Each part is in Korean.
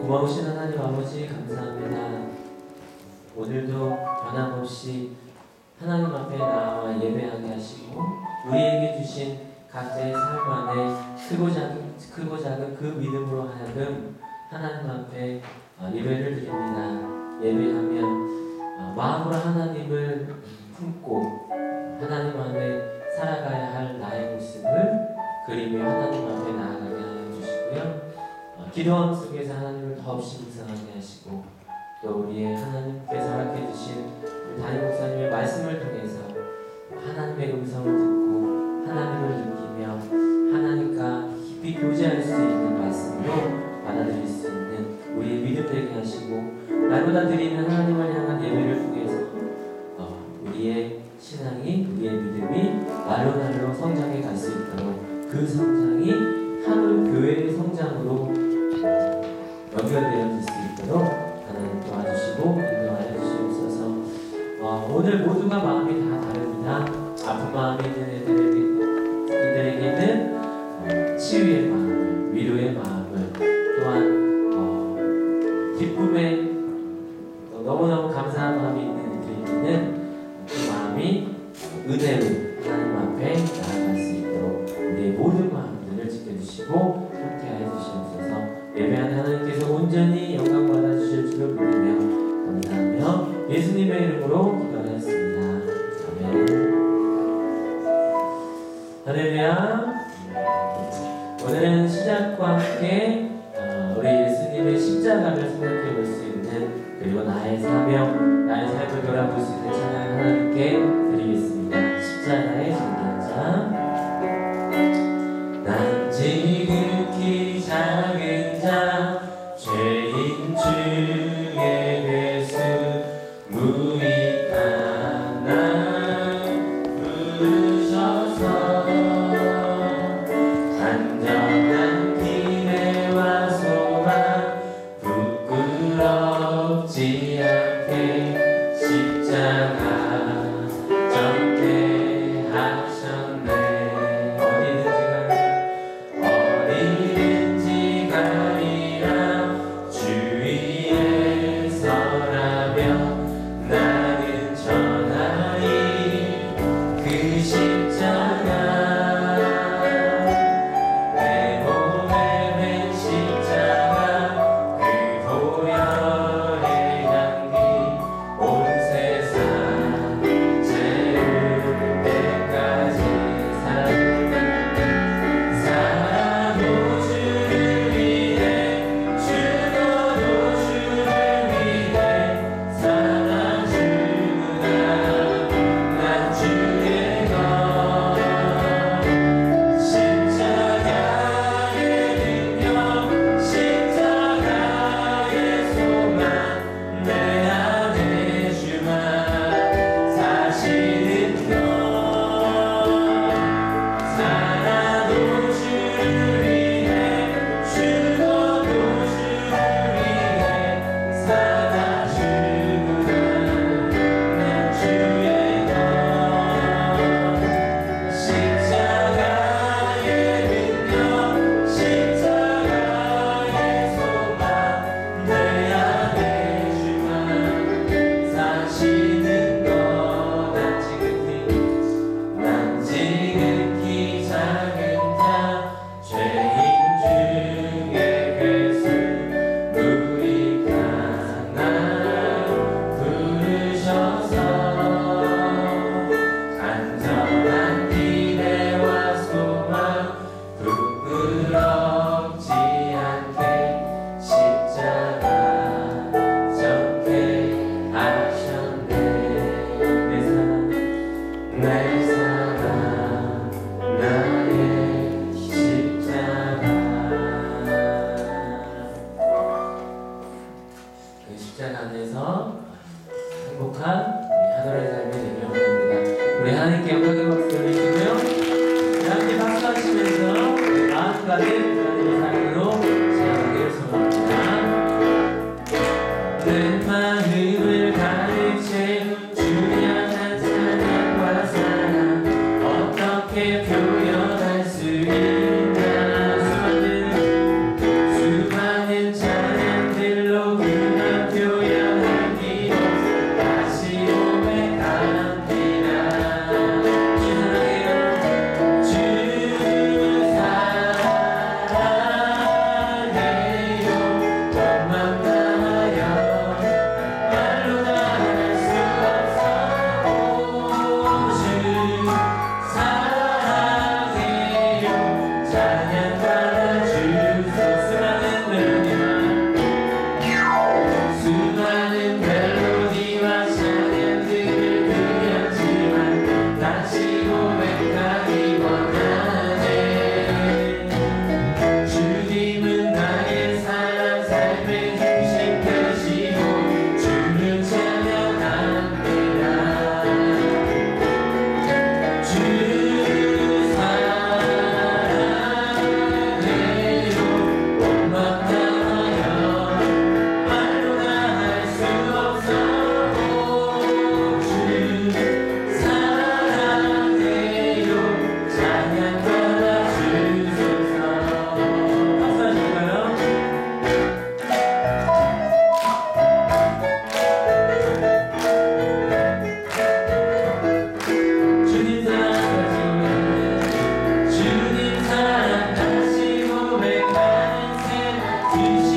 고마우신 하나님 아버지 감사합니다. 오늘도 변함없이 하나님 앞에 나와 예배하게 하시고 우리에게 주신 각자의 삶 안에 크고 작은 그 믿음으로 하여금 하나님 앞에 예배를 드립니다. 예배하면 마음으로 하나님을 품고 하나님 안에 살아가야 할 나의 모습을 그리며 하나님 앞에 나아가게 하여 주시고요. 기도함 속에서 하나님을 더없이 묵상하게 하시고 또 우리의 하나님께서 허락해 주신 담임 목사님의 말씀을 통해서 하나님의 음성을 듣고 하나님을 느끼며 하나님과 깊이 교제할 수 있는 말씀으로 받아들일 수 있는 우리의 믿음 되게 하시고 날마다 드리는 하나님을 향한 예배를 통해서 우리의 신앙이 우리의 믿음이 날로 성장해 갈 수 있도록 그 성장이 한올 교회의 성장으로 연결되어질 수 있도록 하나님 도와주시고 인도하여 주시옵소서. 오늘 모두가 마음이 다 다릅니다. 아픈 마음이 있는 이들에게는 치유의 마음을, 위로의 마음을, 또한 기쁨의 너무너무 감사한 마음이 있는 이들에게는 그 마음이 은혜로 하나님 앞에 나아갈 수 있도록 우리의 모든 마음들을 지켜주시고 함께하여 주시옵소서. 예배하는 하나님께서 온전히 영광 받아주실 줄을 믿으며 감사하며 예수님의 이름으로 기도하였습니다. 아멘. 할렐루야. 오늘은 시작과 함께 우리 예수님의 십자가를 생각해 볼 수 있는 그리고 나의 사명, 나의 삶을 돌아볼 수 있는 찬양을 하나님께 드리겠습니다. 십자가의 전도자. 난 지극히 작은 자 죄인 중에 괴수 무익한 날 부르셔서 안전한 기회와 소망 부끄럽지 않게 십자가 전폐하셨네.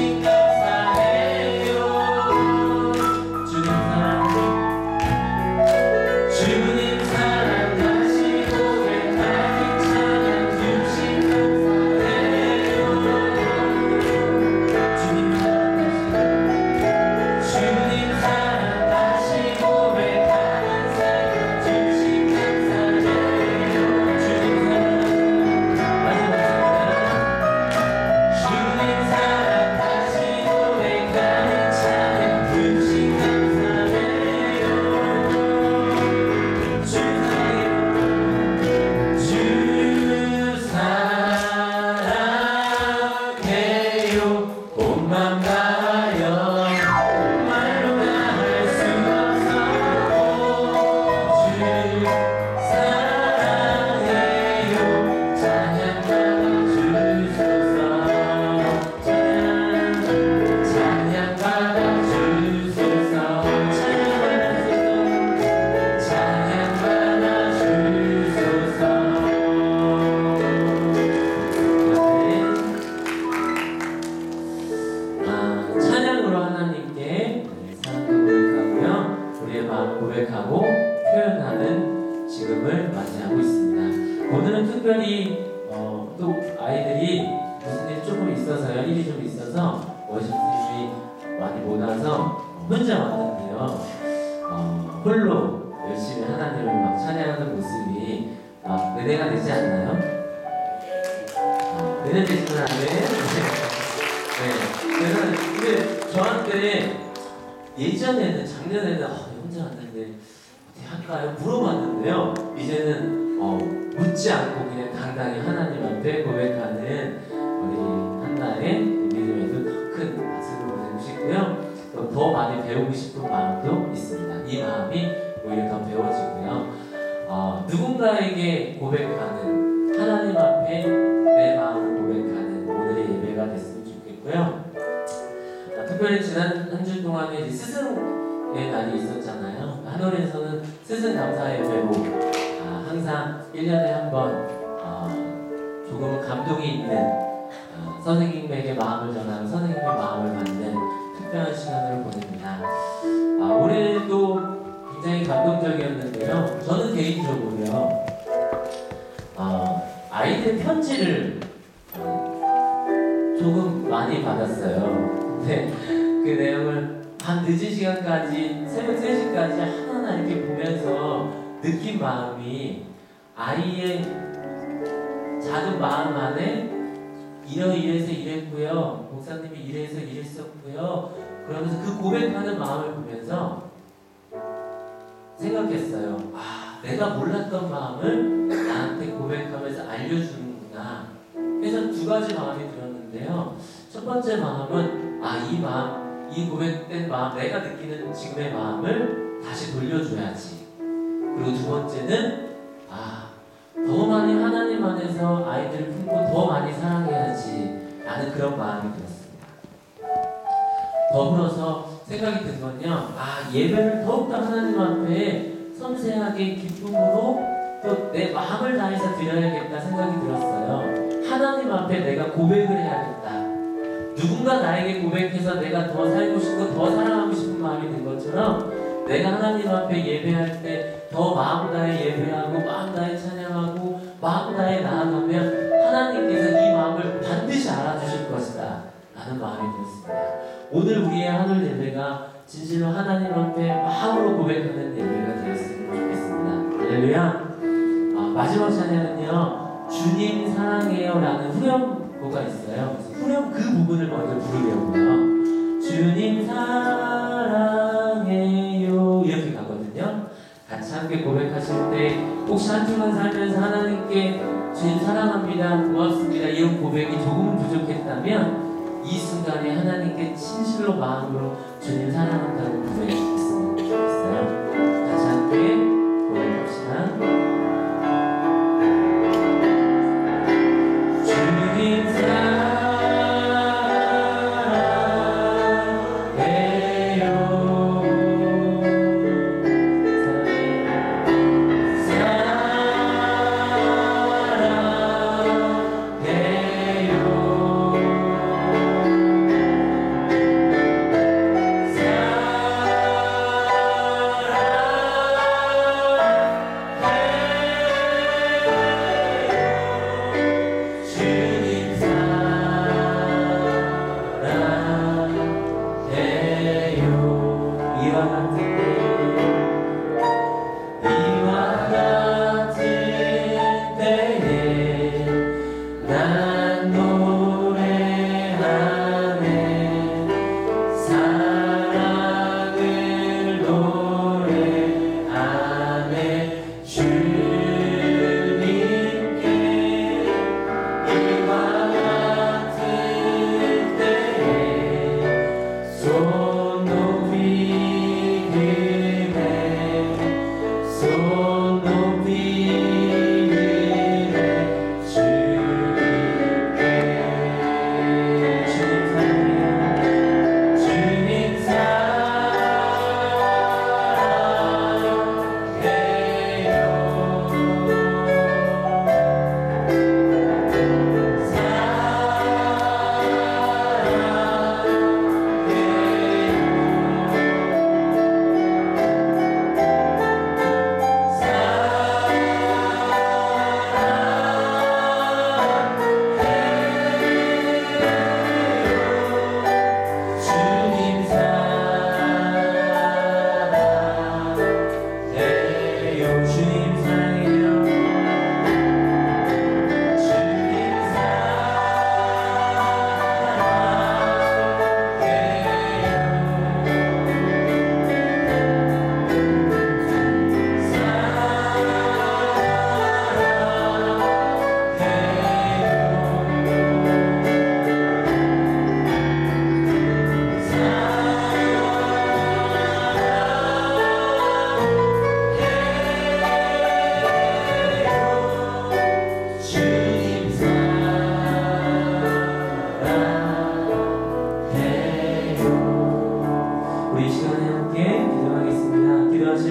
주님 감사해요. 주님 사랑 주님 사랑 다시 고백하는 찬양 주님 감사해요. 주님 사랑 다시 고백하는 사랑 주님 감사해요. 주님 사랑 마지막입니다. 주님 사랑 다시 고백하는 찬양 주님 감사해요. 주 사랑해요. 온맘 다하여 말로 다할 수 없어. 주 사랑해요. 찬양 받아 주소서. 찬양 받아 주소서. 찬양 받아 주소서. 찬양으로 하나님께 사랑을 고백하고요, 우리의 마음을 고백하고 표현하는 지금을 맞이하고 있습니다. 오늘은 특별히 또 아이들이 무슨 일이 조금 있어서요, 일이 좀 있어서 워십팀이 많이 못 와서 혼자 왔는데요. 홀로 열심히 하나님을 막 찬양하는 모습이 은혜가 되지 않나요? 은혜 되시면 안 돼요? 네. 그래서 근데 저한테 예전에는 작년에는 혼자 왔는데 어떻게 할까요? 물어봤는데요. 이제는 묻지 않고 그냥 당당히 하나님 앞에 고백하는 우리 한나의 믿음에도 더 큰 박수를 보내고 싶고요. 또 더 많이 배우고 싶은 마음도 있습니다. 이 마음이 오히려 더 배워지고요. 누군가에게 고백하는 하나님 앞에 내 마음을 고백하는 오늘의 예배가 됐습니다. 특별히 지난 한 주 동안에 이제 스승의 날이 있었잖아요. 하늘에서는 스승 감사 예배로 항상 1년에 한 번 조금 감동이 있는 선생님에게 마음을 전하고 선생님의 마음을 받는 특별한 시간을 보냅니다. 올해도 굉장히 감동적이었는데요. 저는 개인적으로요, 아이들 편지를 조금 많이 받았어요. 근데 그 내용을 밤 늦은 시간까지, 새벽 3시까지 하나하나 이렇게 보면서 느낀 마음이, 아이의 작은 마음 안에 이래서 이랬고요, 목사님이 이래서 이랬었고요, 그러면서 그 고백하는 마음을 보면서 생각했어요. 내가 몰랐던 마음을 나한테 고백하면서 알려주는구나 해서 두 가지 마음이 들었는데요. 첫 번째 마음은 이 마음, 이 고백된 마음, 내가 느끼는 지금의 마음을 다시 돌려줘야지. 그리고 두 번째는 더 많이 하나님 안에서 아이들을 품고 더 많이 사랑해야지 라는 그런 마음이 들었습니다. 더불어서 생각이 든 건요, 예배를 더욱더 하나님 앞에 섬세하게 기쁨으로 또 내 마음을 다해서 드려야겠다 생각이 들었어요. 하나님 앞에 내가 고백을 해야겠다. 누군가 나에게 고백해서 내가 더 살고 싶고 더 사랑하고 싶은 마음이 든 것처럼, 내가 하나님 앞에 예배할 때 더 마음 다해 예배하고 마음 다해 찬양하고 마음 다해 나아가면 하나님께서 이 마음을 반드시 알아주실 것이다 라는 마음이 들었습니다. 오늘 우리의 하늘 예배가 진실로 하나님 앞에 마음으로 고백하는 예배가 되었으면 좋겠습니다. 할렐루야. 마지막 찬양은요, 주님 사랑해요 라는 후렴구가 있어요. 그래서 후렴 그 부분을 먼저 부르려고요. 주님 사랑해요 이렇게 가거든요. 같이 함께 고백하실 때 혹시 한 주간 살면서 하나님께 주님 사랑합니다, 고맙습니다 이런 고백이 조금은 부족했다면 이 순간에 하나님께 진실로 마음으로 주님 사랑한다고 고백했으면 좋겠어요. 같이 함께 고백합시다. 주님 사랑해요.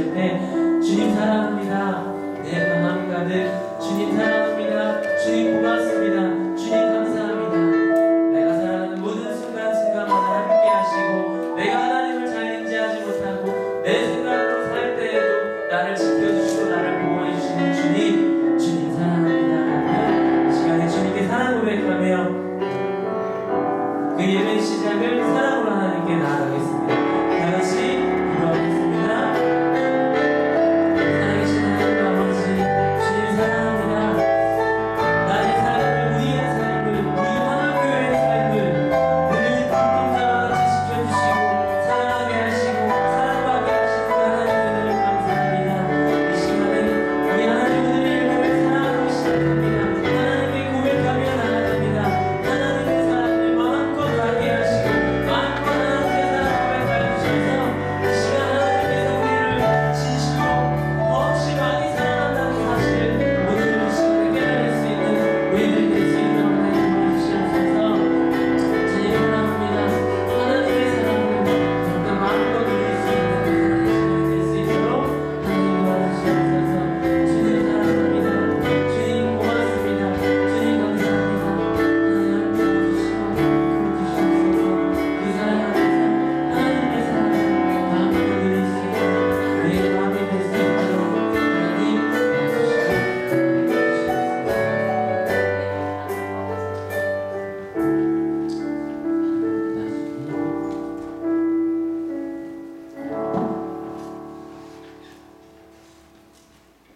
기도하실 때 주님 사랑합니다. 내 마음 가득 주님 사랑합니다. 주님 고맙습니다. 주님 감사합니다. 내가 살아가는 모든 순간순간마다 함께 하시고 내가 하나님을 잘 인지하지 못하고 내 생각으로 살 때에도 나를 지켜주시고 나를 보호해 주시는 주님 사랑합니다. 이 시간에 주님께 사랑 고백하며 그 예배 시작을 사랑으로 하나님께 나아가겠습니다. 다 같이 기도하겠습니다. 살아계신 하나님 아버지, 주님 사랑합니다. 나의 삶을, 우리의 삶을, 우리 하나교회의 삶을 늘 눈동자와 같이 지켜주시고 사랑하게 하시고 사랑받게 하시는 하나님을 감사합니다. 이 시간에 우리 하나님 오늘의 일을 사랑으로 시작합니다. 하나님께 고백하며 나아갑니다. 하나님의 사랑을 마음껏 알게 하시고 마음껏 하나님의 사랑을 고백하여 주셔서 이 시간 하나님께서 우리를 진실로 없이 많이 사랑한다는 사실을 오늘 이 시간에 깨달을 수 있는 우리들 될 수 있도록 하나님 도와주시옵소서. 주님 사랑합니다. 하나님의 사랑을 더욱더 마음껏 누릴 수 있는 하나님의 시간이 될 수 있도록 하나님 도와주시옵소서. 주님 사랑합니다. 주님 고맙습니다. 주님 감사합니다. 하나님 도와주시고 도와주시옵소서. 그 사랑 안에서 하나님의 사랑을 마음껏 누릴 수 있는 우리의 마음이 될 수 있도록 하나님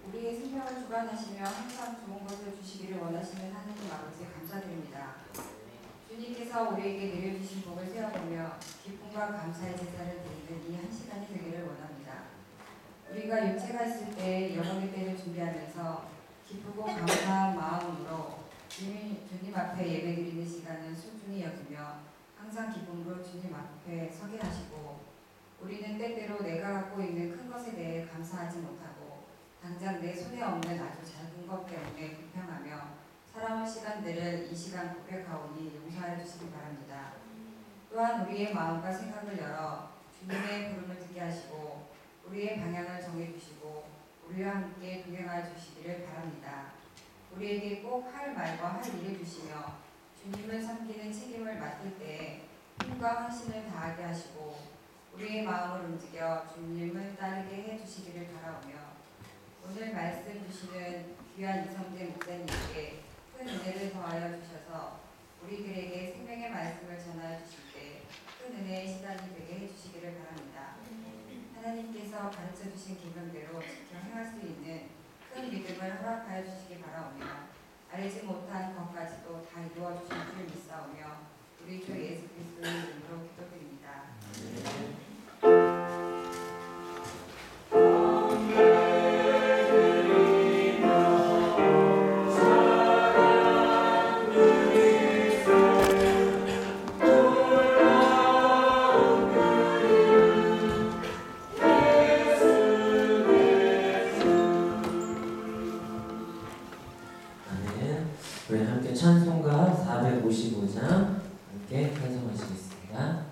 우리의 생명을 주관하시며 항상 좋은 것을 주시기를 원하시는 하나님 아버지 감사드립니다. 주님께서 우리에게 내려주신 복을 세워보며 기쁨과 감사의 제사를 드리는 이 한 시간이 되기를 원합니다. 우리가 육체가 있을 때 영혼의 때를 준비하면서 기쁘고 감사한 마음으로 주님 앞에 예배드리는 시간은 소중히 여기며 항상 기쁨으로 주님 앞에 서게 하시고 우리는 때때로 내가 갖고 있는 큰 것에 대해 감사하지 못하고 당장 내 손에 없는 아주 작은 것 때문에 불평하며 살아온 시간들을 이 시간 고백하오니 용서하여 주시기 바랍니다. 또한 우리의 마음과 생각을 열어 주님의 부름을 듣게 하시고 우리의 방향을 정해주시고 우리와 함께 동행하여 주시기를 바랍니다. 우리에게 꼭 할 말과 할 일을 주시며 주님을 섬기는 책임을 맡을 때에 힘과 헌신을 다하게 하시고 우리의 마음을 움직여 주님을 따르게 해주시기를 바라오며 오늘 말씀 주시는 귀한 이성재 목사님께 큰 은혜를 더하여 주셔서 우리들에게 생명의 말씀을 전하여 주실 때 큰 은혜의 시간이 되게 해주시기를 바랍니다. 하나님께서 가르쳐 주신 계명대로 지켜 행할 수 있는 큰 믿음을 허락하여 주시기 바라오며 알지 못한 것까지도 다 이루어 주실 줄 믿사오며 우리 주 예수 그리스도의 이름으로 기도드립니다. 우리 함께 찬송가 455장 함께 찬송하시겠습니다.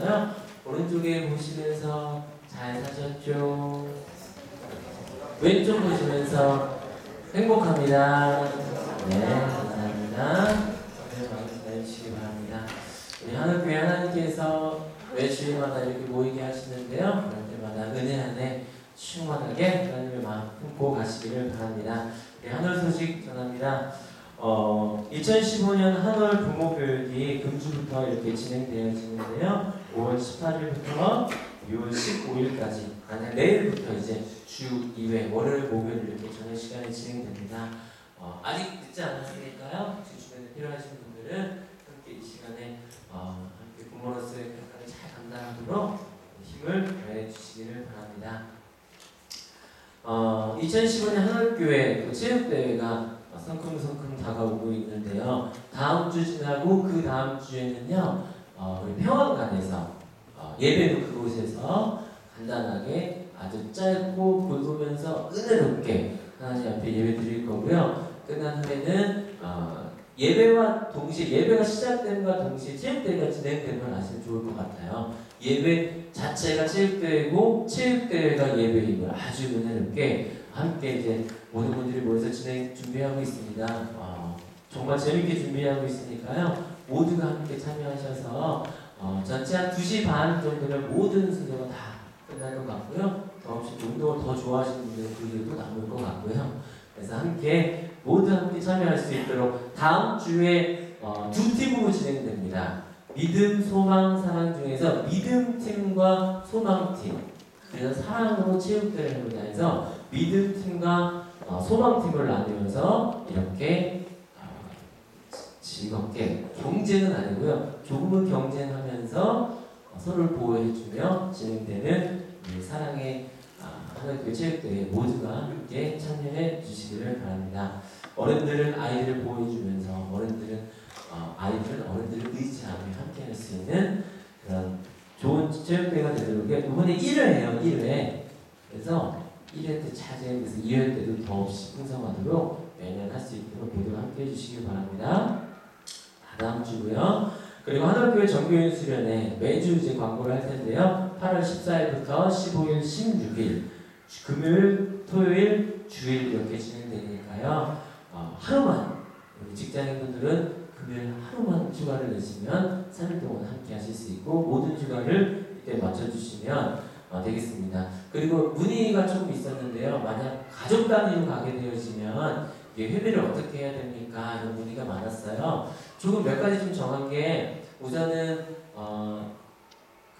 있어요. 오른쪽에 보시면서 잘 사셨죠? 왼쪽 보시면서 행복합니다. 네, 감사합니다. 네, 마음 기다리시기 바랍니다. 우리 하늘교회 하나님께서 매 주일마다 이렇게 모이게 하시는데요. 그럴 때마다 은혜 안에 충만하게 하나님의 마음 품고 가시기를 바랍니다. 네, 하늘 소식 전합니다. 2015년 한월 부모교육이 금주부터 이렇게 진행되어지는데요. 5월 18일부터 6월 15일까지, 내일부터 이제 주 2회 월요일 목요일 이렇게 저녁 시간에 진행됩니다. 아직 늦지 않았으니까요. 제 주변에 필요하신 분들은 함께 이 시간에 함께 부모로서의 역할을 잘 감당하도록 힘을 더해 주시기를 바랍니다. 2015년 한월교회 체육대회가 성큼성큼 다가오고 있는데요. 다음 주 지나고 그 다음 주에는요, 우리 평안관에서 예배도 그곳에서 간단하게 아주 짧고 굵으면서 은혜롭게 하나님 앞에 예배 드릴 거고요. 끝난 후에는 예배와 동시에 예배가 시작됨과 동시에 체육대회가 진행되면 아시면 좋을 것 같아요. 예배 자체가 체육대회고 체육대회가 예배임을 아주 은혜롭게 함께 이제 모든 분들이 모여서 준비하고 있습니다. 정말 재밌게 준비하고 있으니까요. 모두가 함께 참여하셔서 전체 한 2시 반 정도면 모든 순서가 다 끝날 것 같고요. 혹시 운동을 더 좋아하시는 분들은 그 일도 남을 것 같고요. 그래서 모두 함께 참여할 수 있도록 다음 주에 2팀으로 진행됩니다. 믿음, 소망, 사랑 중에서 믿음팀과 소망팀, 그래서 사랑으로 체육대회를 해서 믿음팀과 소망팀을 나누면서 이렇게 즐겁게, 경쟁은 아니고요, 조금은 경쟁하면서 서로를 보호해주며 진행되는 이 사랑의 하나교회 체육대회 모두가 함께 참여해 주시기를 바랍니다. 어른들은 아이들을 보호해주면서 아이들은 어른들을 의지하며 함께 할 수 있는 그런 좋은 체육대회가 되도록 이번에 1회예요. 1회. 그래서 1회 때 차지해서 2회 때도 더없이 풍성하도록 매년 할 수 있도록 모두 함께 해주시기 바랍니다. 다음 주고요. 그리고 하늘교회 정교인 수련회 매주 이제 광고를 할 텐데요. 8월 14일부터 15일, 16일 금요일, 토요일, 주일 이렇게 진행되니까요. 하루만 우리 직장인분들은 금요일 하루만 휴가를 내시면 3일 동안 함께 하실 수 있고 모든 휴가를 이때 맞춰주시면 되겠습니다. 그리고 문의가 조금 있었는데요. 만약 가족 단위로 가게 되어지면 이게 회비를 어떻게 해야 됩니까? 이런 문의가 많았어요. 조금 몇 가지 좀 정한 게 우선은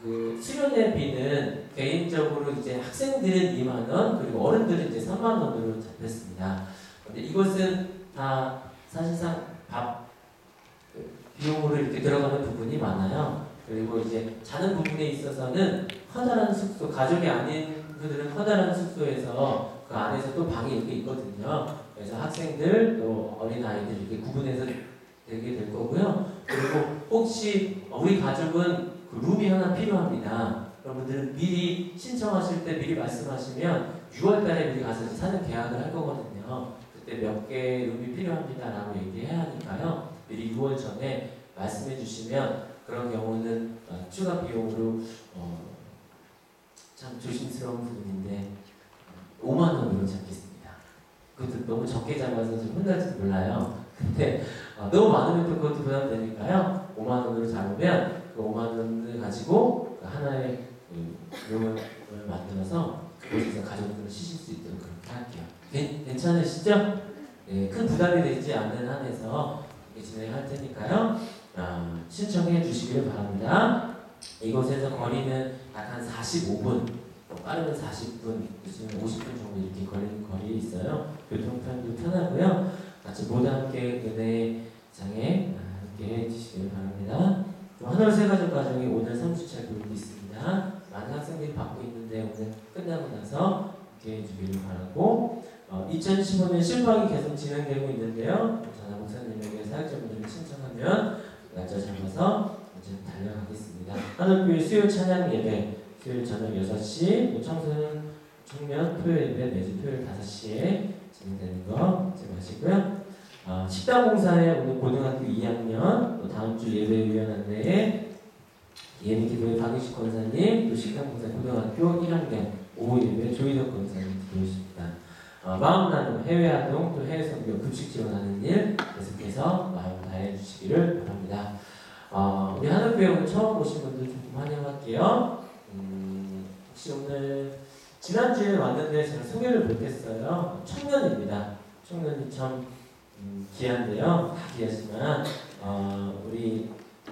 그 수련회비는 개인적으로 이제 학생들은 2만 원 그리고 어른들은 이제 3만 원으로 잡혔습니다. 근데 이것은 다 사실상 비용으로 이렇게 들어가는 부분이 많아요. 그리고 이제 자는 부분에 있어서는 커다란 숙소, 가족이 아닌 분들은 커다란 숙소에서 그 안에서 또 방이 이렇게 있거든요. 그래서 학생들 또 어린 아이들 이렇게 구분해서 되게 될 거고요. 그리고 혹시 우리 가족은 그 룸이 하나 필요합니다. 여러분들은 미리 신청하실 때 미리 말씀하시면 6월달에 미리 가서 사는 계약을 할 거거든요. 그때 몇 개 룸이 필요합니다라고 얘기해야 하니까요. 미리 6월 전에 말씀해 주시면 그런 경우는 추가 비용으로 참 조심스러운 부분인데 5만 원으로 잡겠습니다. 그것도 너무 적게 잡아서 좀 혼날지도 몰라요. 근데 너무 많으면 또 그것도 부담되니까요. 5만 원으로 잡으면 그 5만 원을 가지고 그 하나의 룸을 만들어서 그곳에서 가족들을 쉬실 수 있도록 그렇게 할게요. 괜찮으시죠? 네, 큰 부담이 되지 않는 한에서 진행할 테니까요. 신청해 주시기를 바랍니다. 이곳에서 거리는 약 한 45분, 빠르면 40분, 요즘은 50분 정도 이렇게 걸리는 거리에 있어요. 교통편도 편하고요. 같이 모두 함께 은혜장에 함께 해주시기를 바랍니다. 하늘 세가족 가정이 오늘 3주차 교육이 있습니다. 많은 학생들이 받고 있는데 오늘 끝나고 나서 함께 해주기를 바라고 2015년 실방이 계속 진행되고 있는데요. 전화 목사님에게 사역자분들이 신청하면 날짜 잡아서 이제 달려가겠습니다. 하늘교회 수요 찬양 예배 수요일 저녁 6시, 청소년 청년 토요일 예배 매주 토요일 5시에 진행되는 거 잊지 마시고요. 식당 공사에 오늘 고등학교 2학년 또 다음 주 예배 위원 안내에 예비기도의 박유식 권사님, 또 식당공사 고등학교 1학년 5예배 조희덕 권사님 들어오십니다. 마음 나눔, 해외활동, 또 해외선교, 급식 지원하는 일 계속해서 마음 다해 주시기를 바랍니다. 우리 하늘교회 오늘 처음 오신 분들 조금 환영할게요. 혹시 오늘 지난주에 왔는데 제가 소개를 못했어요. 청년입니다. 청년이 참 귀한데요. 다 귀하지만 우리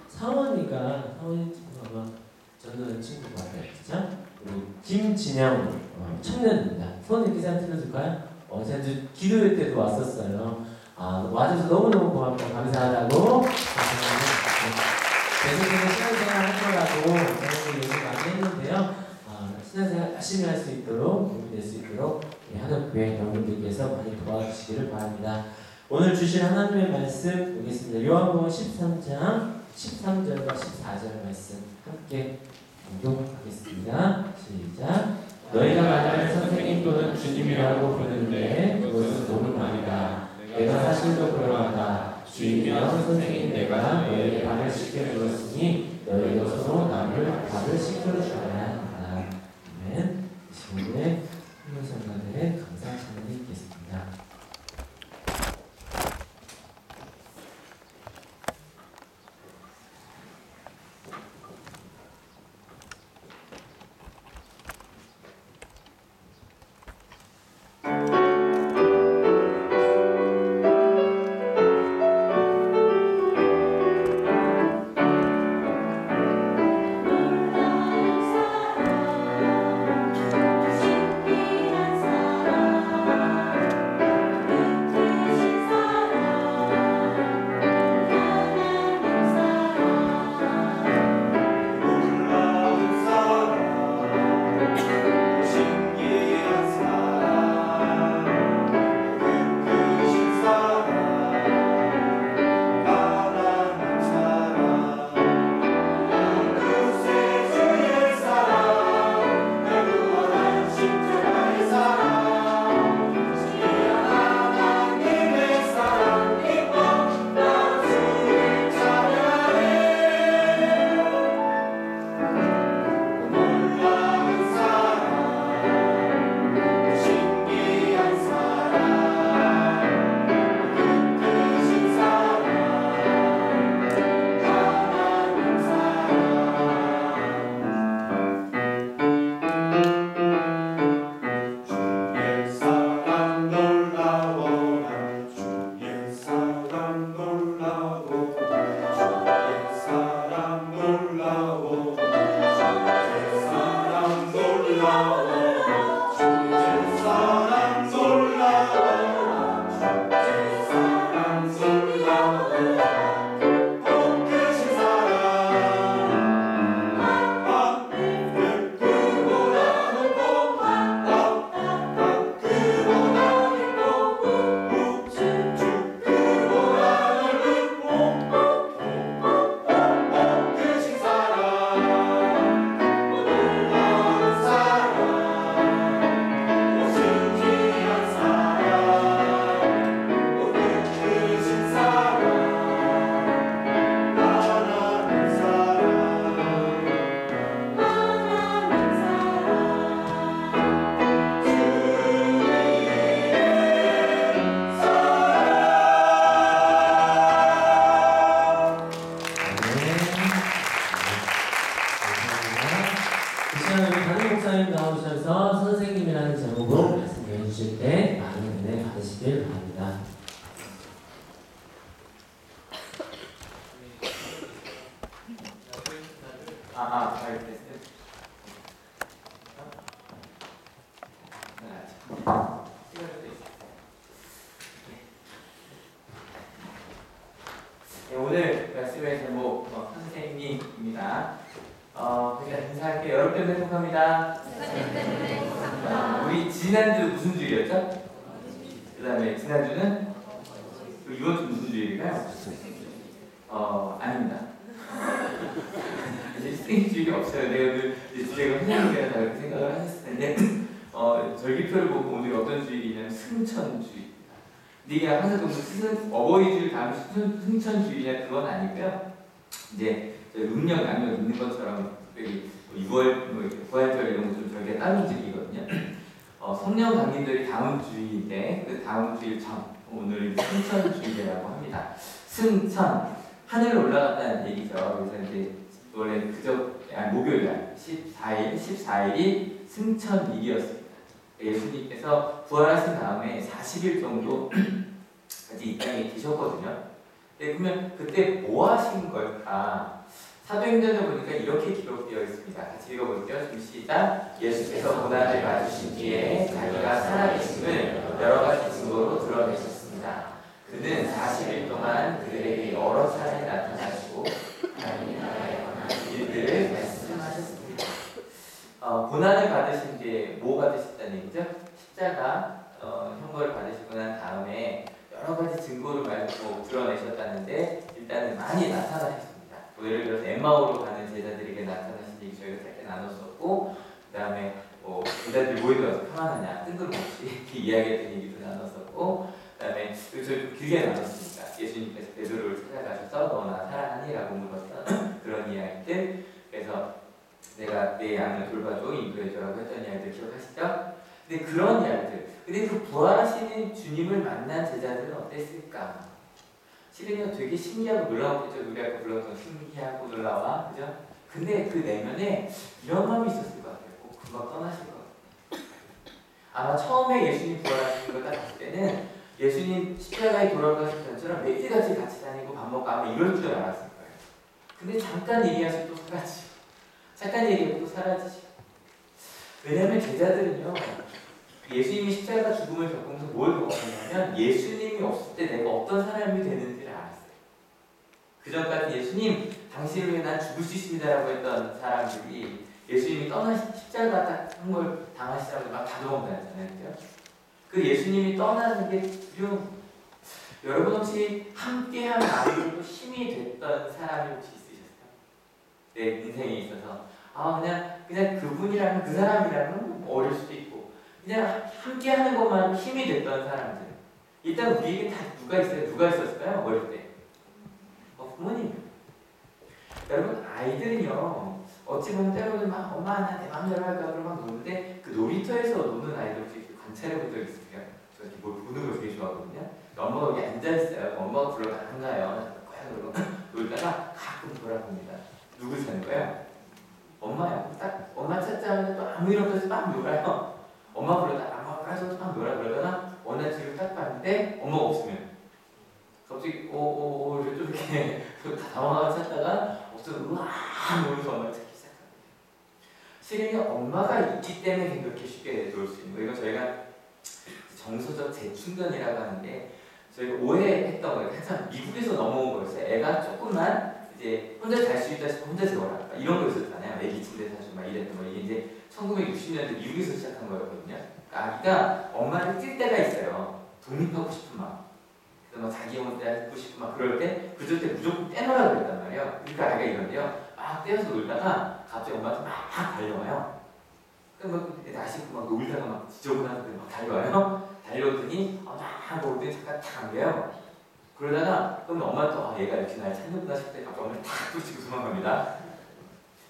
사원이가 친구가 아마 전도연 친구 같아요. 그죠? 우리 김진영 청년입니다. 손 이렇게 잘 틀어줄까요? 지난주 기도회 때도 왔었어요. 와줘서 너무너무 고맙고 감사하다고. 계속해서 신앙생활 하더라고 저는 얘기 많이 했는데요. 신앙생활 열심히 할 수 있도록 도움이 될 수 있도록 하늘교회 여러분들께서 많이 도와주시기를 바랍니다. 오늘 주실 하나님의 말씀 보겠습니다. 요한복음 13장 13절과 14절 말씀 함께 공독하겠습니다. 시작. 너희가 만약 선생님 또는 주님이라고 부르는데 그것은 너무 말이다. 내가 사실로 그러하다. 주님이여 선생님 내가 너희에게 밥을 시켜주었으니 너희도 서로 남을 밥을 시켜주어야 한다. 아멘. 이 시간에 성도님들의 감사 찬양이 있겠습니다. 오늘 말씀의 제목 선생님입니다. 그냥 인사할게요. 여러분 때문에 행복합니다. 우리 지난주 무슨 주일이었죠? 그 다음에 지난주는 이번 주 무슨 주일일까요? 아닙니다. 이제 스테이 주일이 없어요. 내가 오늘 주제가 선생님이라 다 이렇게 생각을 하셨을 텐데 절기표를 보고 오늘 어떤 주일이냐면 승천주일. 네가 항상 어버이 주일 다음 승천주일이냐 그건 아니고요. 이제 음력, 양력 있는 것처럼 특별히 6월, 뭐 이렇게 부활절 이런 거좀 저희가 따로 움직이거든요. 성령 강림절이 다음 주일인데 그 다음 주일 전 오늘 승천주일이라고 합니다. 승천 하늘 올라갔다는 얘기죠. 그래서 이제 원래 목요일날 14일이 승천일이었습니다. 예수님께서 부활하신 다음에 40일 정도 이 땅에 계셨거든요. 네, 그러면 그때 뭐 하신 걸까? 사도행전에 보니까 이렇게 기록되어 있습니다. 같이 읽어볼게요. 좀 시작. 예수께서 고난을 받으신 뒤에 자기가 살아계심을 여러 가지 증거로 드러내셨습니다. 그는 40일 동안 그들에게 여러 차례 나타나시고 하나님의 나라에 관한 일들을 말씀하셨습니다. 고난을 받으신 뒤에 뭐 받으셨다는 얘기죠? 십자가 형벌을 받으시고 난 다음에 여러 가지 증거를 드러내셨다는데 일단은 많이 나타나셨습니다. 예를 들어서 엠마오로 가는 제자들에게 나타나신 얘기 저희가 짧게 나눴었고, 그 다음에 제자들이 모여들어서 평안하냐 뜬금없이 이렇게 이야기했던 얘기도 나눴었고, 그 다음에 저희 좀 길게 나눴습니다. 예수님께서 베드로를 찾아가셔서 너 나 사랑하니?라고 물었던 그런 이야기들. 그래서 내가 내 양을 돌봐줘 인도해줘라고 했던 이야기들 기억하시죠? 근데 그런 이야기들, 근데 그 부활하시는 주님을 만난 제자들은 어땠을까? 실은요 되게 신기하고 놀라웠겠죠. 우리 아까 불렀던 신기하고 놀라워, 그죠? 근데 그 내면에 이런 마음이 있었을 것 같아요. 꼭 금방 떠나실 것 같아요. 아마 처음에 예수님 부활하시는 걸 딱 봤을 때는 예수님 십자가에 돌아가신 전처럼 매일같이 같이 다니고 밥 먹고 아마 이럴 줄 알았을 거예요. 근데 잠깐 얘기하시고 또 사라지고 잠깐 얘기하고 또 사라지시고. 왜냐하면 제자들은요 예수님이 십자가 죽음을 겪으면서 뭘 겪었냐면 예수님이 없을 때 내가 어떤 사람이 되는지를 알았어요. 그 전까지 예수님 당신을 위해 난 죽을 수 있습니다라고 했던 사람들이 예수님이 떠나신 십자가 한 걸 당하시라고 막 다 도망다녔잖아요. 그 예수님이 떠나는 게 두려운. 여러분 혹시 함께한 아이들도 힘이 됐던 사람이 혹시 있으셨어요? 내 인생에 있어서 그냥 그분이랑 그 사람이랑은 어릴 수도 있고 그냥 함께하는 것만 힘이 됐던 사람들. 일단 우리에게 다 누가 있어요? 누가 있었을까요? 어릴 때 부모님. 여러분 아이들은요 어찌 보면 때로는 막 엄마 나 내 마음대로 할까 그러고 막 노는데 그 놀이터에서 노는 아이들 혹시 관찰해 본 적 있으세요? 저 이렇게 뭘 보는 걸 되게 좋아하거든요. 엄마가 여기 앉아있어요. 엄마가 불러 안 가요. 그러고 놀다가 가끔 돌아봅니다. 누구 찾는 거예요? 엄마요. 딱 엄마 찾자면 또 아무 일 없어서 막 놀아요. 엄마 불러다 엄마 까서 막 놀아 그러다가 어느 날 뒤를 딱 봤는데 엄마가 없으면 갑자기 좀 이렇게 다 당황하고 찾다가 없어서 으아 놀면서 엄마를 찾기 시작합니다. 실은 엄마가 있기 때문에 그렇게 쉽게 놀 수 있는 거예요. 이거 저희가 정서적 재충전이라고 하는데 저희가 오해했던 거예요. 한참 미국에서 넘어온 거였어요. 애가 조금만 이제 혼자 잘 수 있다 싶으면 혼자 재워라 이런 거 있었잖아요. 애기 침대 사주고 막 이랬던 거. 이게 이제 1960년대 미국에서 시작한 거였거든요. 그러니까 아기가 엄마를 뛸 때가 있어요. 독립하고 싶은 마음. 그래서 막 자기 혼자 하고 싶고 막 그럴 때 그럴 때 무조건 떼놓으라고 그랬단 말이에요. 그러니까 아이가 이런데요. 막 떼어서 놀다가 갑자기 엄마한테 막 달려와요. 그럼 막 나시고 막 놀다가 막 지저분하게 막 달려와요. 달려오더니 막 오더니 잠깐 탁 안겨요. 그러다가 그럼 엄마는 또 얘가 이렇게 날 찾는구나 싶을 때 갑자기 엄마를 탁 붙이고 도망갑니다.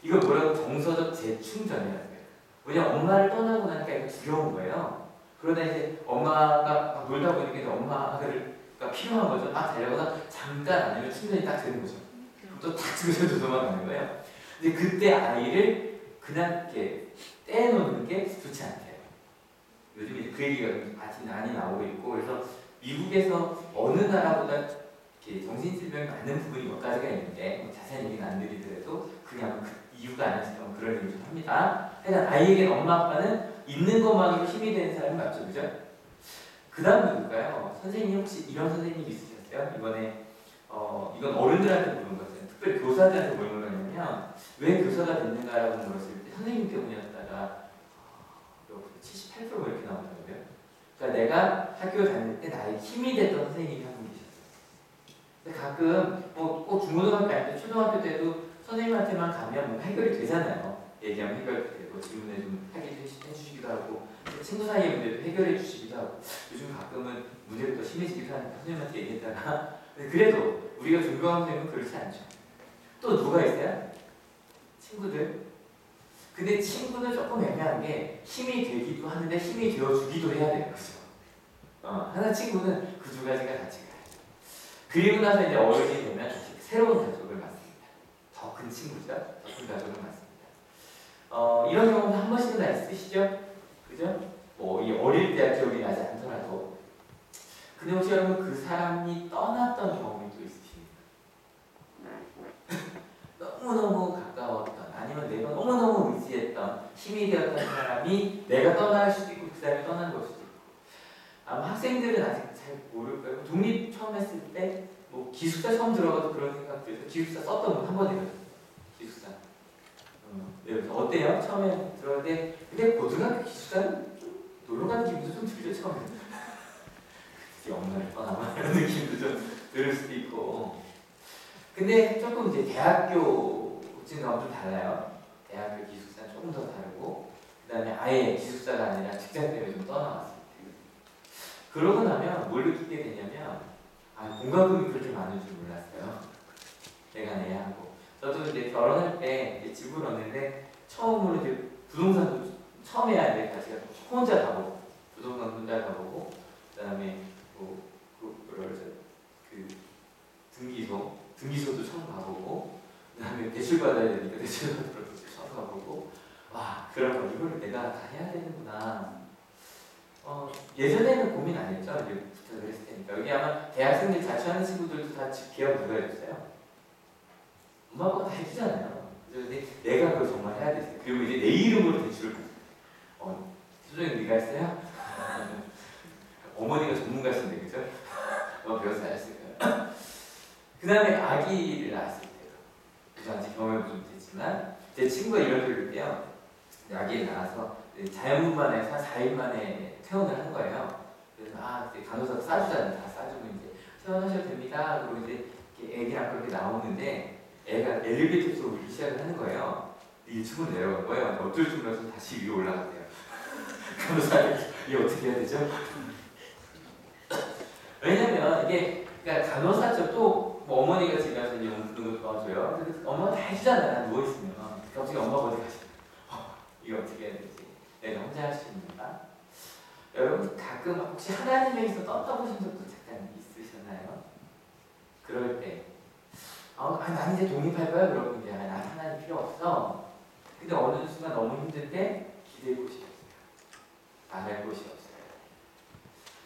이걸 뭐라고 정서적 재충전이라는 거예요. 왜냐면 엄마를 떠나고 나니까 이거 두려운 거예요. 그러다 이제 엄마가 막 놀다 보니까 엄마가 필요한 거죠. 막 달려가서 잠깐 아니면 충전이 딱 되는 거죠. 또 탁 집에서 도망가는 거예요. 근데 그때 아이를 그냥 이렇게 떼놓는 게 좋지 않대요. 요즘 이제 그 얘기가 많이 나오고 있고 그래서 미국에서 어느 나라보다 이렇게 정신질병이 많은 부분이 몇 가지가 있는데 뭐 자세한 얘기는 안 드리더라도 그냥 그 이유가 아니었으면 그런 얘기를 좀 합니다. 하여간 아이에게는 엄마 아빠는 있는 것만으로 힘이 되는 사람이 맞죠, 그죠? 그 다음 누굴까요? 선생님 혹시 이런 선생님 있으셨어요? 이번에 이건 어른들한테 물은 거죠. 특별히 교사들한테 물은 거냐면 왜 교사가 됐는가라고 물었을 때 선생님 때문이었다가 78% 이렇게 나오더라고요. 그러니까 내가 학교 다닐 때 나의 힘이 됐던 선생님이 한 분 계셨어요. 근데 가끔 꼭 중고등학교 아닐 때 초등학교 때도 선생님한테만 가면 뭔가 해결이 되잖아요. 얘기하면 해결되고 질문에 좀 해주시기도 하고 친구 사이의 문제도 해결해 주시기도 하고 요즘 가끔은 문제가 더 심해지기도 하니까 선생님한테 얘기했다가 그래도 우리가 존경하는 선생님은 그렇지 않죠. 또 누가 있어요? 친구들. 근데 친구는 조금 애매한 게 힘이 되기도 하는데 힘이 되어주기도 해야 되는 거죠. 하나 친구는 그 두 가지가 같이 가야죠. 그리고 나서 이제 어른이 되면 새로운 가족을 맞습니다. 더 큰 친구죠. 더 큰 가족을 맞습니다. 이런 경우는 한 번씩은 다 있으시죠? 그죠? 뭐 이 어릴 때 기억이 나지 않더라도. 근데 혹시 여러분 그 사람이 떠났던 경험이 또 있으십니까? 너무너무 가까웠던 아니면 내가 너무너무 의지했던 힘이 되었던 사람이 내가 떠날 수도 있고 그 사람이 떠난 걸 수도 있고. 아마 학생들은 아직 잘 모를 거예요. 독립 처음 했을 때 뭐 기숙사 처음 들어가도 그런 생각 들어서 기숙사 썼던 분 한 번 해봤어요. 기숙사. 그래서 어때요? 처음에 들어갈 때 근데 고등학교 기숙사는 좀 놀러 가는 기분도 좀 들죠 처음에. 그치 엄마를 떠나봐 이런 느낌도 좀 들을 수도 있고. 근데 조금 이제 대학교 같은 경우는 좀 달라요. 대학교 기숙사는 조금 더 다르고 그 다음에 아예 기숙사가 아니라 직장 때문에 좀 떠나왔어요. 그러고 나면 뭘 느끼게 되냐면 공과금이 그렇게 많을 줄 몰랐어요. 내가 내야 하고. 저도 이제 결혼할 때 이제 집을 얻는데 처음으로 이제 부동산도 처음에 해야 돼. 같이 혼자 가보고 부동산 혼자 가보고 그 다음에 뭐라 그러죠? 그 등기소도 처음 가보고 그 다음에 대출 받아야 되니까 대출 받으러 처음 가보고 와 그런 거 이걸 내가 다 해야 되는구나. 예전에는 고민 안 했죠. 이제 부탁을 했을 테니까. 여기 아마 대학생들 자취하는 친구들도 다 집 계약 누가 해줬어요? 엄마 아빠가 다 해주잖아요. 근데 내가 그걸 정말 해야 돼. 그리고 이제 내 이름으로 대출을 수정이 네가 했어요? 어머니가 전문가신데 그죠? 배워서 잘했을 거예요. 그 다음에 아기를 낳았을 때도 그죠? 아직 경험이 좀 됐지만 제 친구가 이런 소리를 해요. 아기를 낳아서 자연분만해서 한 4일 만에 퇴원을 한 거예요. 그래서 이제 간호사가 싸주잖아요. 다 싸주고 이제 퇴원하셔도 됩니다. 그리고 이제 애기랑 그렇게 나오는데 애가 엘리베이터 오기 시작을 하는 거예요. 1층으로 내려간 거예요. 어쩔 줄 몰라서 다시 위로 올라갔대요. 간호사가 이게 어떻게 해야 되죠? 왜냐면 이게 그러니까 간호사죠. 또뭐 어머니가 집에 가서 이제 용돈도 도와줘요. 근데 엄마가 다 해주잖아요. 누워 있으면 갑자기 엄마가 어디 가시? 이거 어떻게 해야 되지? 내가 혼자 할 수 있는가? 여러분 가끔 혹시 하나님에게서 떠나보신 적도 잠깐 있으셨나요? 그럴 때 난 이제 독립할 거야. 그러고 이제 난 하나님 필요 없어. 근데 어느 순간 너무 힘들 때 기댈 곳이 없어요. 말할 곳이 없어요.